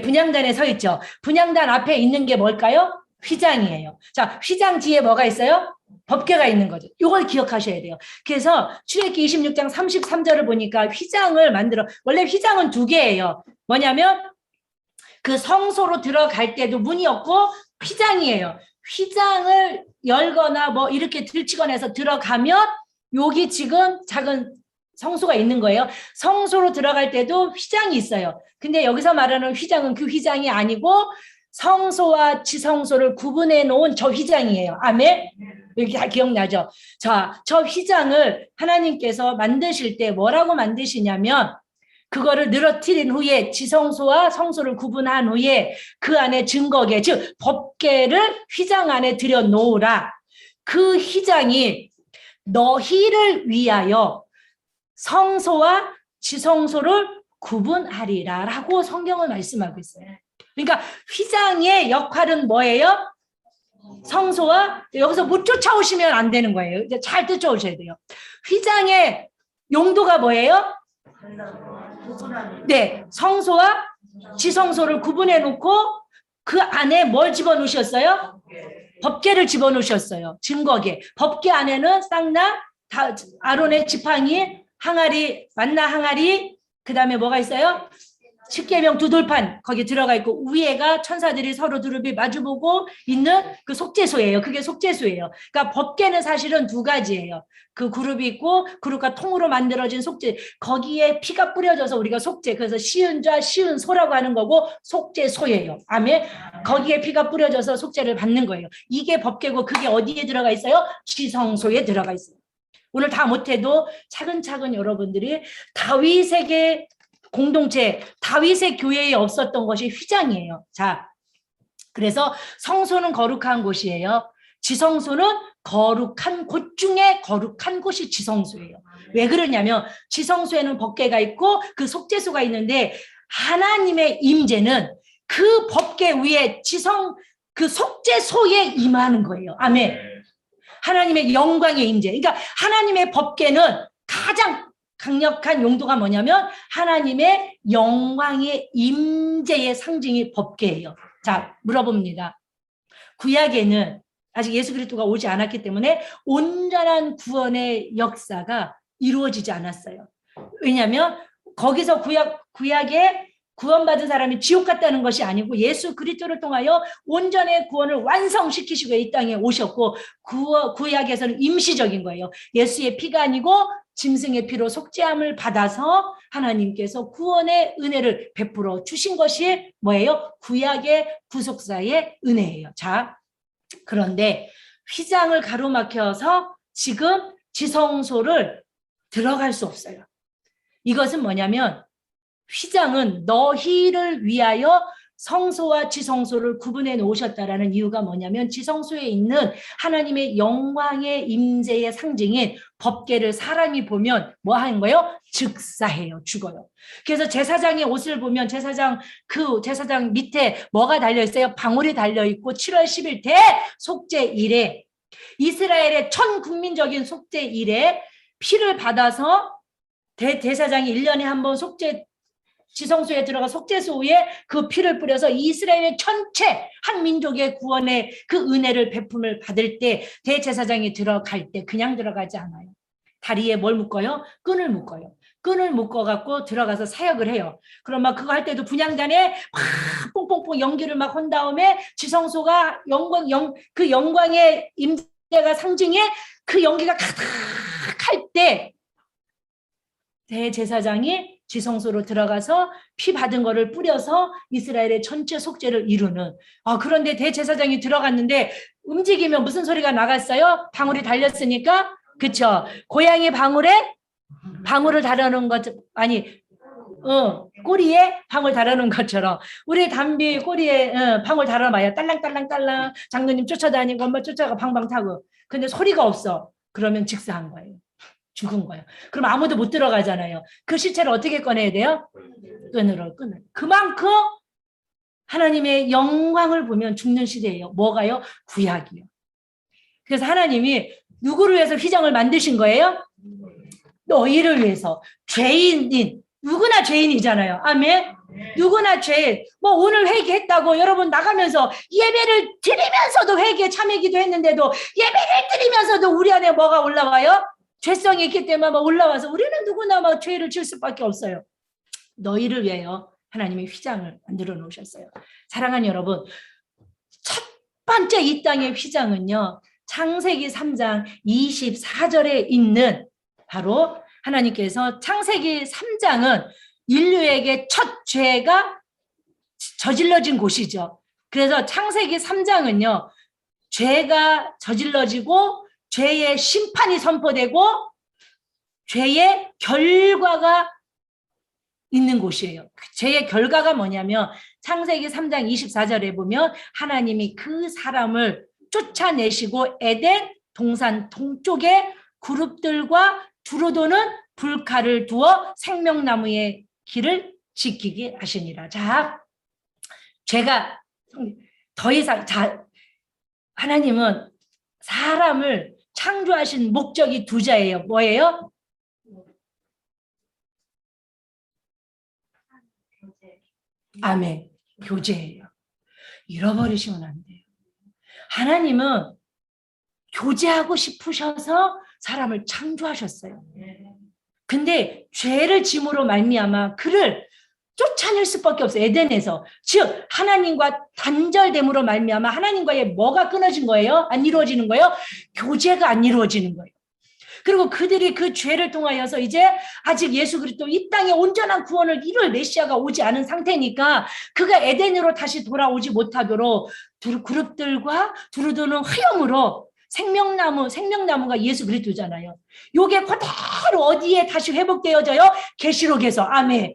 분향단에 서 있죠. 분향단 앞에 있는 게 뭘까요? 휘장이에요. 자, 휘장 뒤에 뭐가 있어요? 법궤가 있는 거죠. 이걸 기억하셔야 돼요. 그래서 출애굽기 26장 33절을 보니까 휘장을 만들어. 원래 휘장은 2개예요. 뭐냐면 그 성소로 들어갈 때도 문이 없고 휘장이에요. 휘장을 열거나 뭐 이렇게 들치거나 해서 들어가면 여기 지금 작은 성소가 있는 거예요. 성소로 들어갈 때도 휘장이 있어요. 근데 여기서 말하는 휘장은 그 휘장이 아니고 성소와 지성소를 구분해 놓은 저 휘장이에요. 아멘? 여기 다 기억나죠? 자, 저 휘장을 하나님께서 만드실 때 뭐라고 만드시냐면 그거를 늘어뜨린 후에 지성소와 성소를 구분한 후에 그 안에 증거계, 즉 법궤를 휘장 안에 들여놓으라. 그 휘장이 너희를 위하여 성소와 지성소를 구분하리라 라고 성경을 말씀하고 있어요. 그러니까 휘장의 역할은 뭐예요? 성소와 여기서 못 쫓아오시면 안 되는 거예요. 이제 잘 쫓아오셔야 돼요. 휘장의 용도가 뭐예요? 네, 성소와 지성소를 구분해 놓고 그 안에 뭘 집어넣으셨어요? 법궤를 집어넣으셨어요. 증거계. 법궤 안에는 쌍나, 아론의 지팡이, 항아리, 만나 항아리, 그 다음에 뭐가 있어요? 십계명 두 돌판 거기 들어가 있고 위에가 천사들이 서로 두릅이 마주보고 있는 그 속죄소예요. 그게 속죄소예요. 그러니까 법궤는 사실은 두 가지예요. 그 그룹이 있고 그룹과 통으로 만들어진 속죄, 거기에 피가 뿌려져서 우리가 속죄, 그래서 시은좌 시은소라고 하는 거고 속죄소예요. 아멘. 거기에 피가 뿌려져서 속죄를 받는 거예요. 이게 법궤고 그게 어디에 들어가 있어요? 지성소에 들어가 있어요. 오늘 다 못해도 차근차근 여러분들이 다윗에게 공동체, 다윗의 교회에 없었던 것이 휘장이에요. 자, 그래서 성소는 거룩한 곳이에요. 지성소는 거룩한 곳 중에 거룩한 곳이 지성소예요. 왜 그러냐면 지성소에는 법궤가 있고 그 속죄소가 있는데 하나님의 임재는 그 법궤 위에 그 속죄소에 임하는 거예요. 아멘. 하나님의 영광의 임재. 그러니까 하나님의 법궤는 가장 강력한 용도가 뭐냐면 하나님의 영광의 임재의 상징이 법궤예요. 자, 물어봅니다. 구약에는 아직 예수 그리스도가 오지 않았기 때문에 온전한 구원의 역사가 이루어지지 않았어요. 왜냐하면 거기서 구약에 구원받은 사람이 지옥 갔다는 것이 아니고 예수 그리스도를 통하여 온전의 구원을 완성시키시고 이 땅에 오셨고 구약에서는 임시적인 거예요. 예수의 피가 아니고 짐승의 피로 속죄함을 받아서 하나님께서 구원의 은혜를 베풀어 주신 것이 뭐예요? 구약의 구속사의 은혜예요. 자, 그런데 휘장을 가로막혀서 지금 지성소를 들어갈 수 없어요. 이것은 뭐냐면 휘장은 너희를 위하여 성소와 지성소를 구분해 놓으셨다라는 이유가 뭐냐면 지성소에 있는 하나님의 영광의 임재의 상징인 법궤를 사람이 보면 뭐 하는 거예요? 즉사해요. 죽어요. 그래서 제사장의 옷을 보면 제사장 밑에 뭐가 달려있어요? 방울이 달려있고 7월 10일 대속죄일에 이스라엘의 전 국민적인 속죄일에 피를 받아서 대제사장이 1년에 한 번 지성소에 들어가 속죄소에 그 피를 뿌려서 이스라엘의 전체 한 민족의 구원의 그 은혜를 베품을 받을 때 대제사장이 들어갈 때 그냥 들어가지 않아요. 다리에 뭘 묶어요? 끈을 묶어요. 끈을 묶어갖고 들어가서 사역을 해요. 그럼 막 그거 할 때도 분향단에 막 뽕뽕뽕 연기를 막 한 다음에 지성소가 그 영광의 임재가 상징에 그 연기가 가득할 때 대제사장이 지성소로 들어가서 피 받은 거를 뿌려서 이스라엘의 전체 속죄를 이루는. 그런데 대제사장이 들어갔는데 움직이면 무슨 소리가 나갔어요? 방울이 달렸으니까. 그쵸? 고양이 방울을 달아놓은 것, 꼬리에 방울 달아놓은 것처럼 우리 담비 꼬리에 방울 달아봐요. 딸랑딸랑딸랑 장로님 쫓아다니고 엄마 쫓아가 방방 타고. 근데 소리가 없어. 그러면 직사한 거예요. 죽은 거예요. 그럼 아무도 못 들어가잖아요. 그 시체를 어떻게 꺼내야 돼요? 끈을. 그만큼 하나님의 영광을 보면 죽는 시대예요. 뭐가요? 구약이요. 그래서 하나님이 누구를 위해서 휘장을 만드신 거예요? 너희를 위해서. 죄인인, 누구나 죄인이잖아요. 아멘. 누구나 죄인. 뭐 오늘 회개했다고 여러분 나가면서 예배를 드리면서도 회개에 참여기도 했는데도 예배를 드리면서도 우리 안에 뭐가 올라와요? 죄성이 있기 때문에 막 올라와서 우리는 누구나 막 죄를 질 수밖에 없어요. 너희를 위하여 하나님의 휘장을 만들어 놓으셨어요. 사랑하는 여러분, 첫 번째 이 땅의 휘장은요. 창세기 3장 24절에 있는 바로 하나님께서 창세기 3장은 인류에게 첫 죄가 저질러진 곳이죠. 그래서 창세기 3장은요. 죄가 저질러지고 죄의 심판이 선포되고 죄의 결과가 있는 곳이에요. 죄의 결과가 뭐냐면 창세기 3장 24절에 보면 하나님이 그 사람을 쫓아내시고 에덴 동산 동쪽에 그룹들과 두루 도는 불칼을 두어 생명나무의 길을 지키게 하시니라. 자, 죄가 더 이상 하나님은 사람을 창조하신 목적이 두 자예요. 뭐예요? 아멘. 교제예요. 잃어버리시면 안 돼요. 하나님은 교제하고 싶으셔서 사람을 창조하셨어요. 근데 죄를 짐으로 말미암아 그를 쫓아낼 수밖에 없어요. 에덴에서. 즉 하나님과 단절됨으로 말미암아 하나님과의 뭐가 끊어진 거예요? 안 이루어지는 거예요? 교제가 안 이루어지는 거예요. 그리고 그들이 그 죄를 통하여서 이제 아직 예수 그리스도 이 땅에 온전한 구원을 이룰 메시아가 오지 않은 상태니까 그가 에덴으로 다시 돌아오지 못하도록 그룹들과 두루두는 화염으로 생명나무가 예수 그리스도잖아요. 요게 그대로 어디에 다시 회복되어져요? 계시록에서. 아멘.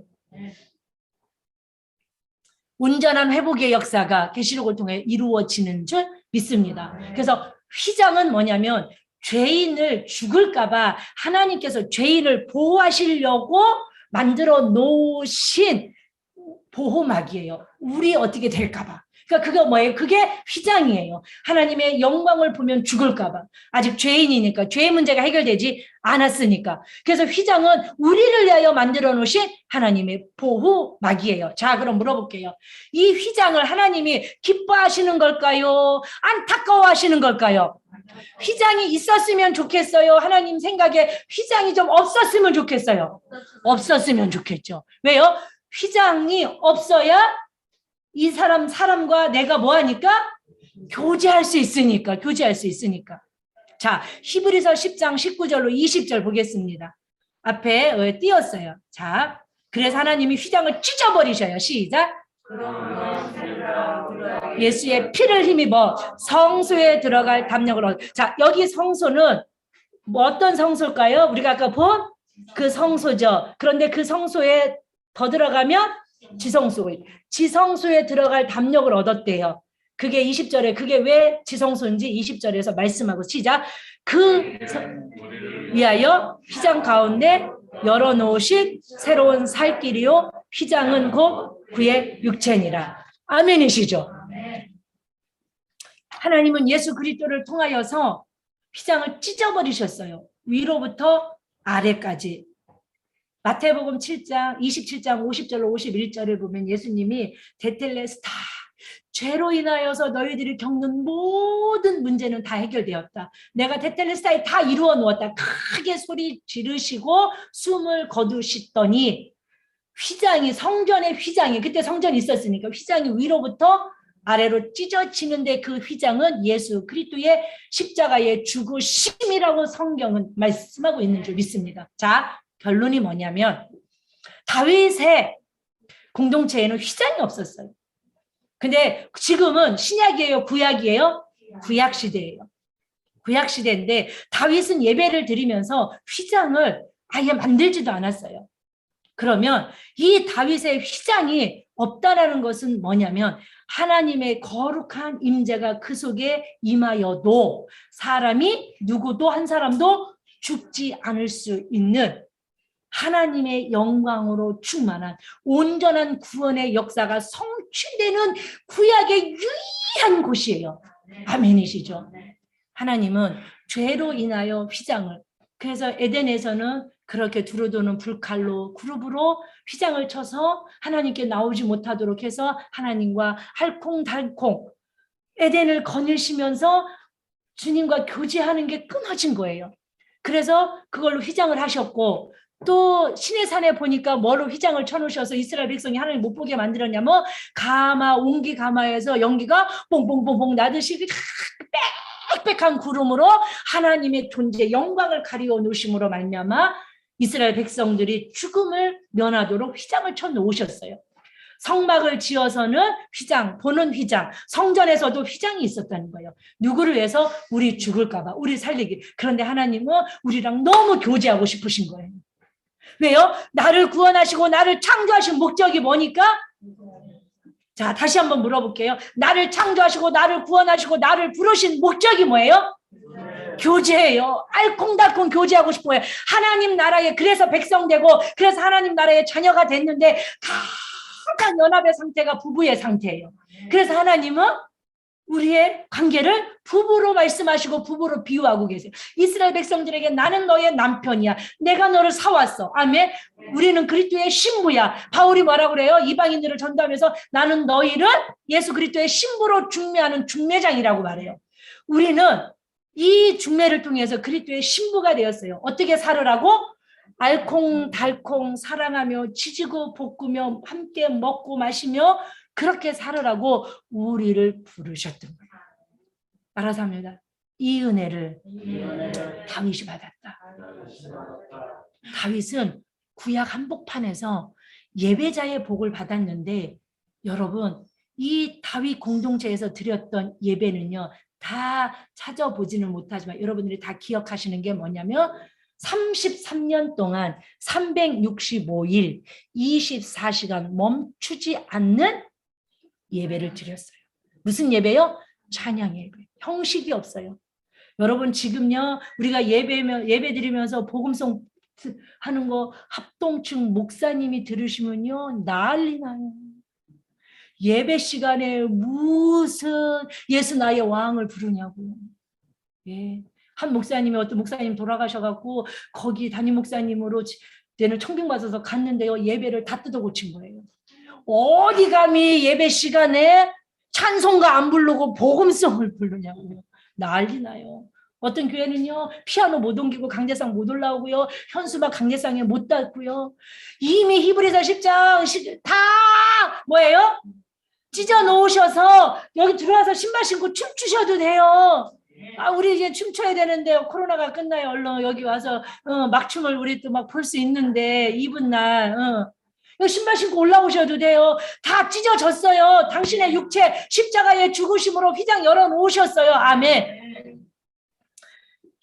온전한 회복의 역사가 계시록을 통해 이루어지는 줄 믿습니다. 그래서 휘장은 뭐냐면 죄인을 죽을까봐 하나님께서 죄인을 보호하시려고 만들어 놓으신 보호막이에요. 우리 어떻게 될까봐. 그러니까 그거 뭐예요? 그게 휘장이에요. 하나님의 영광을 보면 죽을까봐. 아직 죄인이니까 죄의 문제가 해결되지 않았으니까. 그래서 휘장은 우리를 위하여 만들어 놓으신 하나님의 보호막이에요. 자, 그럼 물어볼게요. 이 휘장을 하나님이 기뻐하시는 걸까요? 안타까워하시는 걸까요? 휘장이 있었으면 좋겠어요? 하나님 생각에 휘장이 좀 없었으면 좋겠어요? 없었으면 좋겠죠. 왜요? 휘장이 없어야 이 사람과 내가 뭐하니까? 교제할 수 있으니까. 자, 히브리서 10장 19절로 20절 보겠습니다. 앞에 띄었어요. 자, 그래서 하나님이 휘장을 찢어버리셔요. 시작. 예수의 피를 힘입어 성소에 들어갈 담력을 얻어. 자, 여기 성소는 뭐 어떤 성소일까요? 우리가 아까 본 그 성소죠. 그런데 그 성소에 더 들어가면 지성소에 들어갈 담력을 얻었대요. 그게 20절에 그게 왜 지성소인지 20절에서 말씀하고 시작. 그 위하여 휘장 가운데 열어놓으신 새로운 살 길이요 휘장은 곧 그의 육체니라. 아멘이시죠? 하나님은 예수 그리스도를 통하여서 휘장을 찢어버리셨어요. 위로부터 아래까지. 마태복음 7장 27장 50절로 51절을 보면 예수님이 데텔레스타 죄로 인하여서 너희들이 겪는 모든 문제는 다 해결되었다. 내가 데텔레스타에 다 이루어 놓았다. 크게 소리 지르시고 숨을 거두시더니 휘장이 성전의 휘장이 그때 성전이 있었으니까 휘장이 위로부터 아래로 찢어지는데 그 휘장은 예수 그리스도의 십자가의 죽으심이라고 성경은 말씀하고 있는 줄 믿습니다. 자, 결론이 뭐냐면 다윗의 공동체에는 휘장이 없었어요. 근데 지금은 신약이에요? 구약이에요? 구약시대예요. 구약시대인데 다윗은 예배를 드리면서 휘장을 아예 만들지도 않았어요. 그러면 이 다윗의 휘장이 없다라는 것은 뭐냐면 하나님의 거룩한 임재가 그 속에 임하여도 사람이 누구도 한 사람도 죽지 않을 수 있는 하나님의 영광으로 충만한 온전한 구원의 역사가 성취되는 구약의 유일한 곳이에요. 아멘이시죠? 하나님은 죄로 인하여 휘장을 그래서 에덴에서는 그렇게 두루두는 불칼로 그룹으로 휘장을 쳐서 하나님께 나오지 못하도록 해서 하나님과 알콩달콩 에덴을 거닐시면서 주님과 교제하는 게 끊어진 거예요. 그래서 그걸로 휘장을 하셨고 또 시내산에 보니까 뭐로 휘장을 쳐놓으셔서 이스라엘 백성이 하나님 못 보게 만들었냐면 가마 온기 가마에서 연기가 뽕뽕뽕뽕 나듯이 빽빽한 구름으로 하나님의 존재 영광을 가리워 놓으심으로 말미암아 이스라엘 백성들이 죽음을 면하도록 휘장을 쳐 놓으셨어요. 성막을 지어서는 휘장, 보는 휘장, 성전에서도 휘장이 있었다는 거예요. 누구를 위해서? 우리 죽을까 봐, 우리 살리기. 그런데 하나님은 우리랑 너무 교제하고 싶으신 거예요. 왜요? 나를 구원하시고 나를 창조하신 목적이 뭐니까? 자, 다시 한번 물어볼게요. 나를 창조하시고 나를 구원하시고 나를 부르신 목적이 뭐예요? 교제예요. 알콩달콩 교제하고 싶어요. 하나님 나라에 그래서 백성 되고 그래서 하나님 나라의 자녀가 됐는데 가장 연합의 상태가 부부의 상태예요. 그래서 하나님은 우리의 관계를 부부로 말씀하시고 부부로 비유하고 계세요. 이스라엘 백성들에게 나는 너의 남편이야. 내가 너를 사왔어. 아멘. 우리는 그리스도의 신부야. 바울이 뭐라고 그래요? 이방인들을 전도하면서 나는 너희를 예수 그리스도의 신부로 중매하는 중매장이라고 말해요. 우리는 이 중매를 통해서 그리스도의 신부가 되었어요. 어떻게 살으라고? 알콩달콩 사랑하며 지지고 볶으며 함께 먹고 마시며 그렇게 살으라고 우리를 부르셨던 거예요. 알아서 합니다. 이 은혜를 다윗이 받았다. 다윗은 구약 한복판에서 예배자의 복을 받았는데 여러분 이 다윗 공동체에서 드렸던 예배는요 다 찾아보지는 못하지만 여러분들이 다 기억하시는 게 뭐냐면 33년 동안 365일 24시간 멈추지 않는 예배를 드렸어요. 무슨 예배요? 찬양 예배. 형식이 없어요. 여러분 지금요 우리가 예배 드리면서 복음송 하는 거 합동층 목사님이 들으시면요 난리 나요. 예배 시간에 무슨 예수 나의 왕을 부르냐고. 예. 한 목사님이 어떤 목사님 돌아가셔갖고 거기 담임 목사님으로 내는 청빙받아서 갔는데요 예배를 다 뜯어 고친 거예요. 어디 감히 예배 시간에 찬송가 안 부르고 복음성을 부르냐고요. 난리 나요. 어떤 교회는요 피아노 못 옮기고 강제상 못 올라오고요 현수막 강제상에 못 닿고요 이미 히브리서 10장 다 뭐예요? 찢어 놓으셔서 여기 들어와서 신발 신고 춤추셔도 돼요. 아 우리 이제 춤춰야 되는데 코로나가 끝나요. 얼른 여기 와서 막춤을 우리 또 막 볼 수 있는데 이분 날 여기 신발 신고 올라오셔도 돼요. 다 찢어졌어요. 당신의 육체 십자가의 죽으심으로 휘장 열어놓으셨어요. 아멘.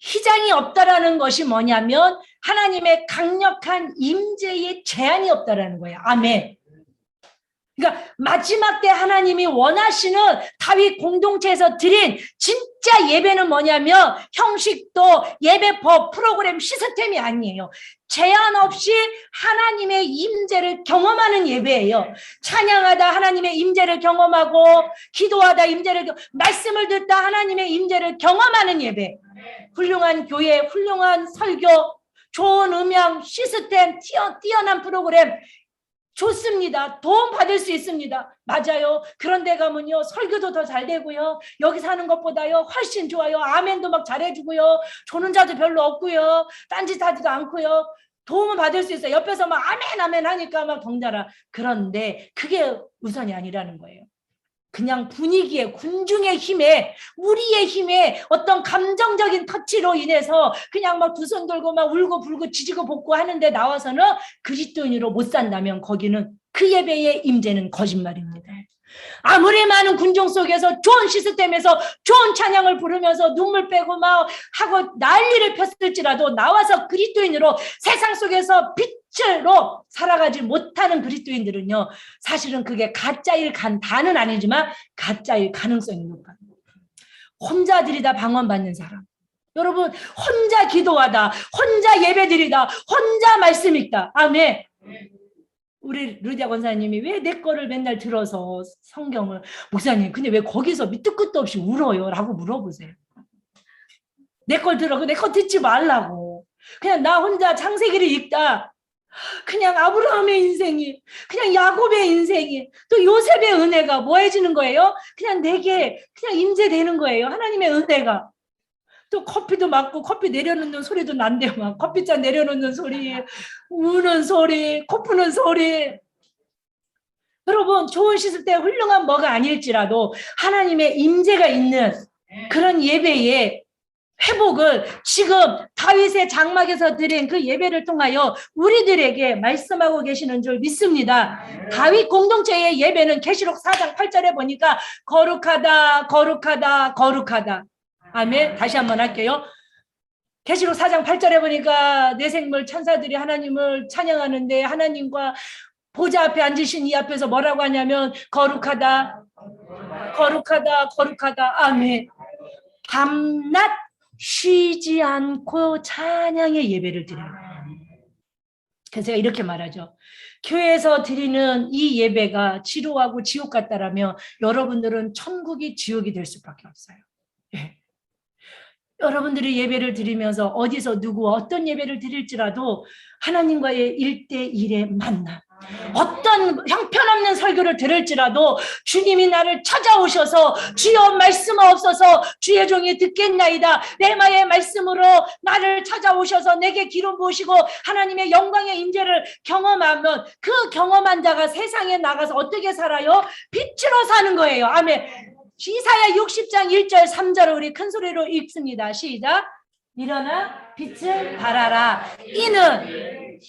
휘장이 없다라는 것이 뭐냐면 하나님의 강력한 임재의 제한이 없다라는 거예요. 아멘. 그러니까 마지막 때 하나님이 원하시는 다윗 공동체에서 드린 진짜 예배는 뭐냐면 형식도 예배법 프로그램 시스템이 아니에요. 제한 없이 하나님의 임재를 경험하는 예배예요. 찬양하다 하나님의 임재를 경험하고 기도하다 말씀을 듣다 하나님의 임재를 경험하는 예배. 훌륭한 교회, 훌륭한 설교, 좋은 음향 시스템, 뛰어난 프로그램 좋습니다. 도움 받을 수 있습니다. 맞아요. 그런데 가면요 설교도 더 잘 되고요 여기 사는 것보다요 훨씬 좋아요. 아멘도 막 잘해주고요 조는 자도 별로 없고요 딴짓하지도 않고요 도움을 받을 수 있어요. 옆에서 막 아멘 아멘 하니까 막 덩달아. 그런데 그게 우선이 아니라는 거예요. 그냥 분위기에 군중의 힘에 우리의 힘에 어떤 감정적인 터치로 인해서 그냥 막 두 손 들고 막 울고 불고 지지고 볶고 하는데 나와서는 그리스도인으로 못 산다면 거기는 그 예배의 임재는 거짓말입니다. 아무리 많은 군중 속에서 좋은 시스템에서 좋은 찬양을 부르면서 눈물 빼고 막 하고 난리를 폈을지라도 나와서 그리스도인으로 세상 속에서 빛으로 살아가지 못하는 그리스도인들은요 사실은 그게 가짜일 다는 아니지만 가짜일 가능성이 높아요. 혼자 드리다 방언받는 사람, 여러분 혼자 기도하다 혼자 예배드리다 혼자 말씀 읽다. 아멘. 우리 루디아 권사님이 왜 내 거를 맨날 들어서 성경을 목사님 근데 왜 거기서 밑도 끝도 없이 울어요? 라고 물어보세요. 내 걸 들어 내 거 듣지 말라고. 그냥 나 혼자 창세기를 읽다 그냥 아브라함의 인생이 그냥 야곱의 인생이 또 요셉의 은혜가 뭐해지는 거예요? 그냥 내게 그냥 임재되는 거예요. 하나님의 은혜가. 또 커피도 맞고 커피 내려놓는 소리도 난대요. 막 커피잔 내려놓는 소리, 우는 소리, 코 푸는 소리. 여러분 좋은 시스템 훌륭한 뭐가 아닐지라도 하나님의 임재가 있는 그런 예배의 회복을 지금 다윗의 장막에서 드린 그 예배를 통하여 우리들에게 말씀하고 계시는 줄 믿습니다. 다윗 공동체의 예배는 계시록 4장 8절에 보니까 거룩하다 거룩하다 거룩하다. 아멘. 다시 한번 할게요. 계시록 4장 8절에 보니까 내 생물 천사들이 하나님을 찬양하는데 하나님과 보좌 앞에 앉으신 이 앞에서 뭐라고 하냐면 거룩하다 거룩하다 거룩하다. 아멘. 밤낮 쉬지 않고 찬양의 예배를 드려요. 그래서 제가 이렇게 말하죠. 교회에서 드리는 이 예배가 지루하고 지옥 같다라면 여러분들은 천국이 지옥이 될 수밖에 없어요. 예. 여러분들이 예배를 드리면서 어디서 누구 어떤 예배를 드릴지라도 하나님과의 1대1의 만남, 어떤 형편없는 설교를 들을지라도 주님이 나를 찾아오셔서 주여 말씀하옵소서 주의 종이 듣겠나이다 레마의 말씀으로 나를 찾아오셔서 내게 기름 부으시고 하나님의 영광의 임재를 경험하면 그 경험한 자가 세상에 나가서 어떻게 살아요? 빛으로 사는 거예요. 아멘. 이사야 60장 1절 3절을 우리 큰 소리로 읽습니다. 시작. 일어나 빛을 발하라. 이는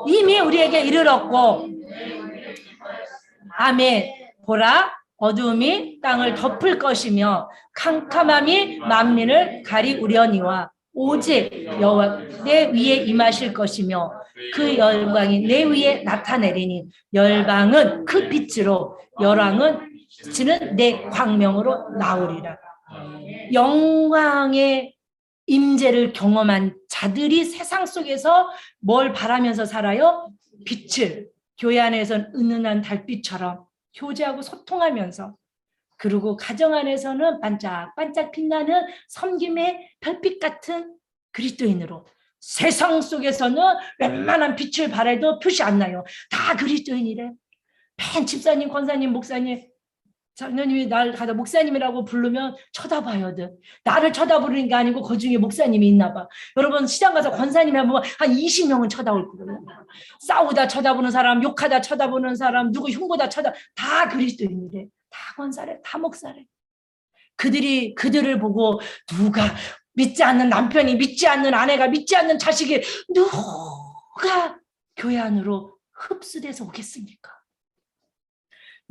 이미 우리에게 이르렀고 아멘. 보라 어두움이 땅을 덮을 것이며 캄캄함이 만민을 가리우려니와 오직 여호와 내 위에 임하실 것이며 그 영광이 내 위에 나타내리니 열방은 그 빛으로 열왕은 빛은 내 광명으로 나오리라. 영광의 임재를 경험한 자들이 세상 속에서 뭘 바라면서 살아요? 빛을. 교회 안에서는 은은한 달빛처럼 교제하고 소통하면서, 그리고 가정 안에서는 반짝반짝 빛나는 섬김의 별빛 같은 그리스도인으로, 세상 속에서는 웬만한 빛을 발해도 표시 안 나요. 다 그리스도인이래. 맨 집사님, 권사님, 목사님, 장로님이 날 가다 목사님이라고 부르면 쳐다봐요들. 나를 쳐다보는 게 아니고 그 중에 목사님이 있나 봐. 여러분 시장 가서 권사님 하면 한 20명은 쳐다볼 거예요. 싸우다 쳐다보는 사람, 욕하다 쳐다보는 사람, 누구 흉보다 다 그리스도인이래. 다 권사래, 다 목사래. 그들을 보고 누가 믿지 않는 남편이, 믿지 않는 아내가, 믿지 않는 자식이 누가 교회 안으로 흡수돼서 오겠습니까?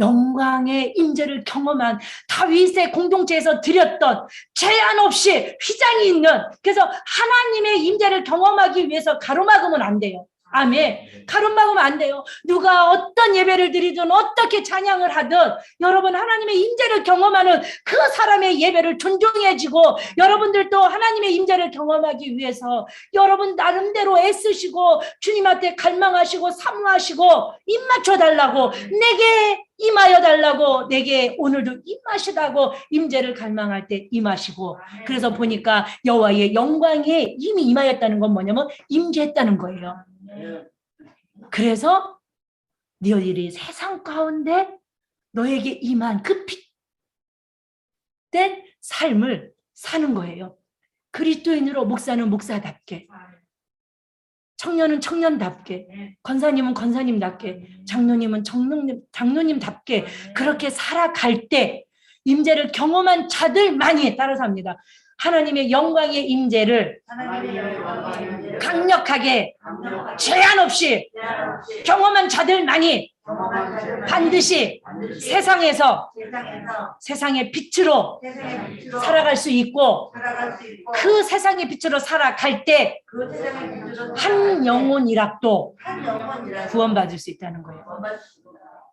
영광의 임재를 경험한 다윗의 공동체에서 드렸던 제한 없이 휘장이 있는, 그래서 하나님의 임재를 경험하기 위해서 가로막으면 안 돼요. 아멘. 가로막으면 안 돼요. 누가 어떤 예배를 드리든 어떻게 찬양을 하든 여러분 하나님의 임재를 경험하는 그 사람의 예배를 존중해주고, 여러분들도 하나님의 임재를 경험하기 위해서 여러분 나름대로 애쓰시고 주님한테 갈망하시고 사모하시고 입맞춰 달라고, 내게 임하여 달라고, 내게 오늘도 임하시다고 임재를 갈망할 때 임하시고. 그래서 보니까 여호와의 영광에 이미 임하였다는 건 뭐냐면 임재했다는 거예요. 그래서 너희들이 세상 가운데 너에게 임한 그 빛된 삶을 사는 거예요. 그리스도인으로 목사는 목사답게, 청년은 청년답게, 권사님은 권사님답게, 장로님은 장로님답게 그렇게 살아갈 때 임재를 경험한 자들만이, 따라서 합니다. 하나님의 영광의 임재를 강력하게 제한 없이 경험한 자들만이 반드시 세상에서 세상의 빛으로 살아갈 수 있고, 그 세상의 빛으로 살아갈 때 한 영혼이라도 구원받을 수 있다는 거예요.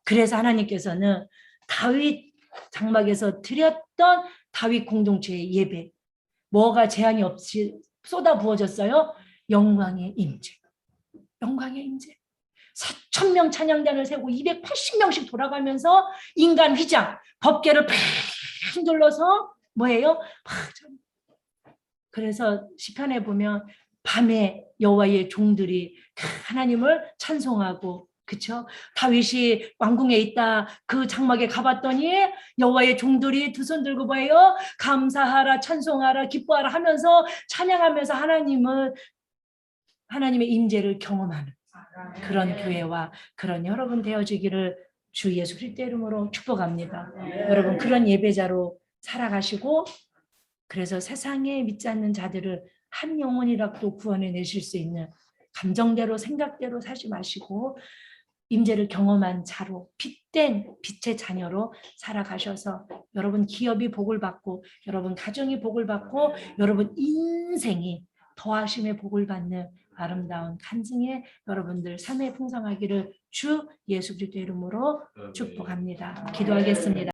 그래서 하나님께서는 다윗 장막에서 드렸던 다윗 공동체의 예배, 뭐가 제한이 없이 쏟아 부어졌어요? 영광의 임재. 영광의 임재. 4,000명 찬양단을 세우고 280명씩 돌아가면서 인간 휘장, 법궤를 팍 둘러서 뭐예요? 그래서 시편에 보면 밤에 여호와의 종들이 하나님을 찬송하고, 그렇죠? 다윗이 왕궁에 있다 그 장막에 가봤더니 여호와의 종들이 두 손 들고 뭐예요? 감사하라, 찬송하라, 기뻐하라 하면서 찬양하면서 하나님의 임재를 경험하는 그런 교회와 그런 여러분 되어지기를 주 예수 그리스도의 이름으로 축복합니다. 여러분 그런 예배자로 살아가시고, 그래서 세상에 믿지 않는 자들을 한 영혼이라도 구원해 내실 수 있는 감정대로 생각대로 사지 마시고 임재를 경험한 자로, 빛된 빛의 자녀로 살아가셔서 여러분 기업이 복을 받고, 여러분 가정이 복을 받고, 여러분 인생이 더하심의 복을 받는 아름다운 간증의 여러분들 삶에 풍성하기를 주 예수 그리스도의 이름으로 축복합니다. 기도하겠습니다.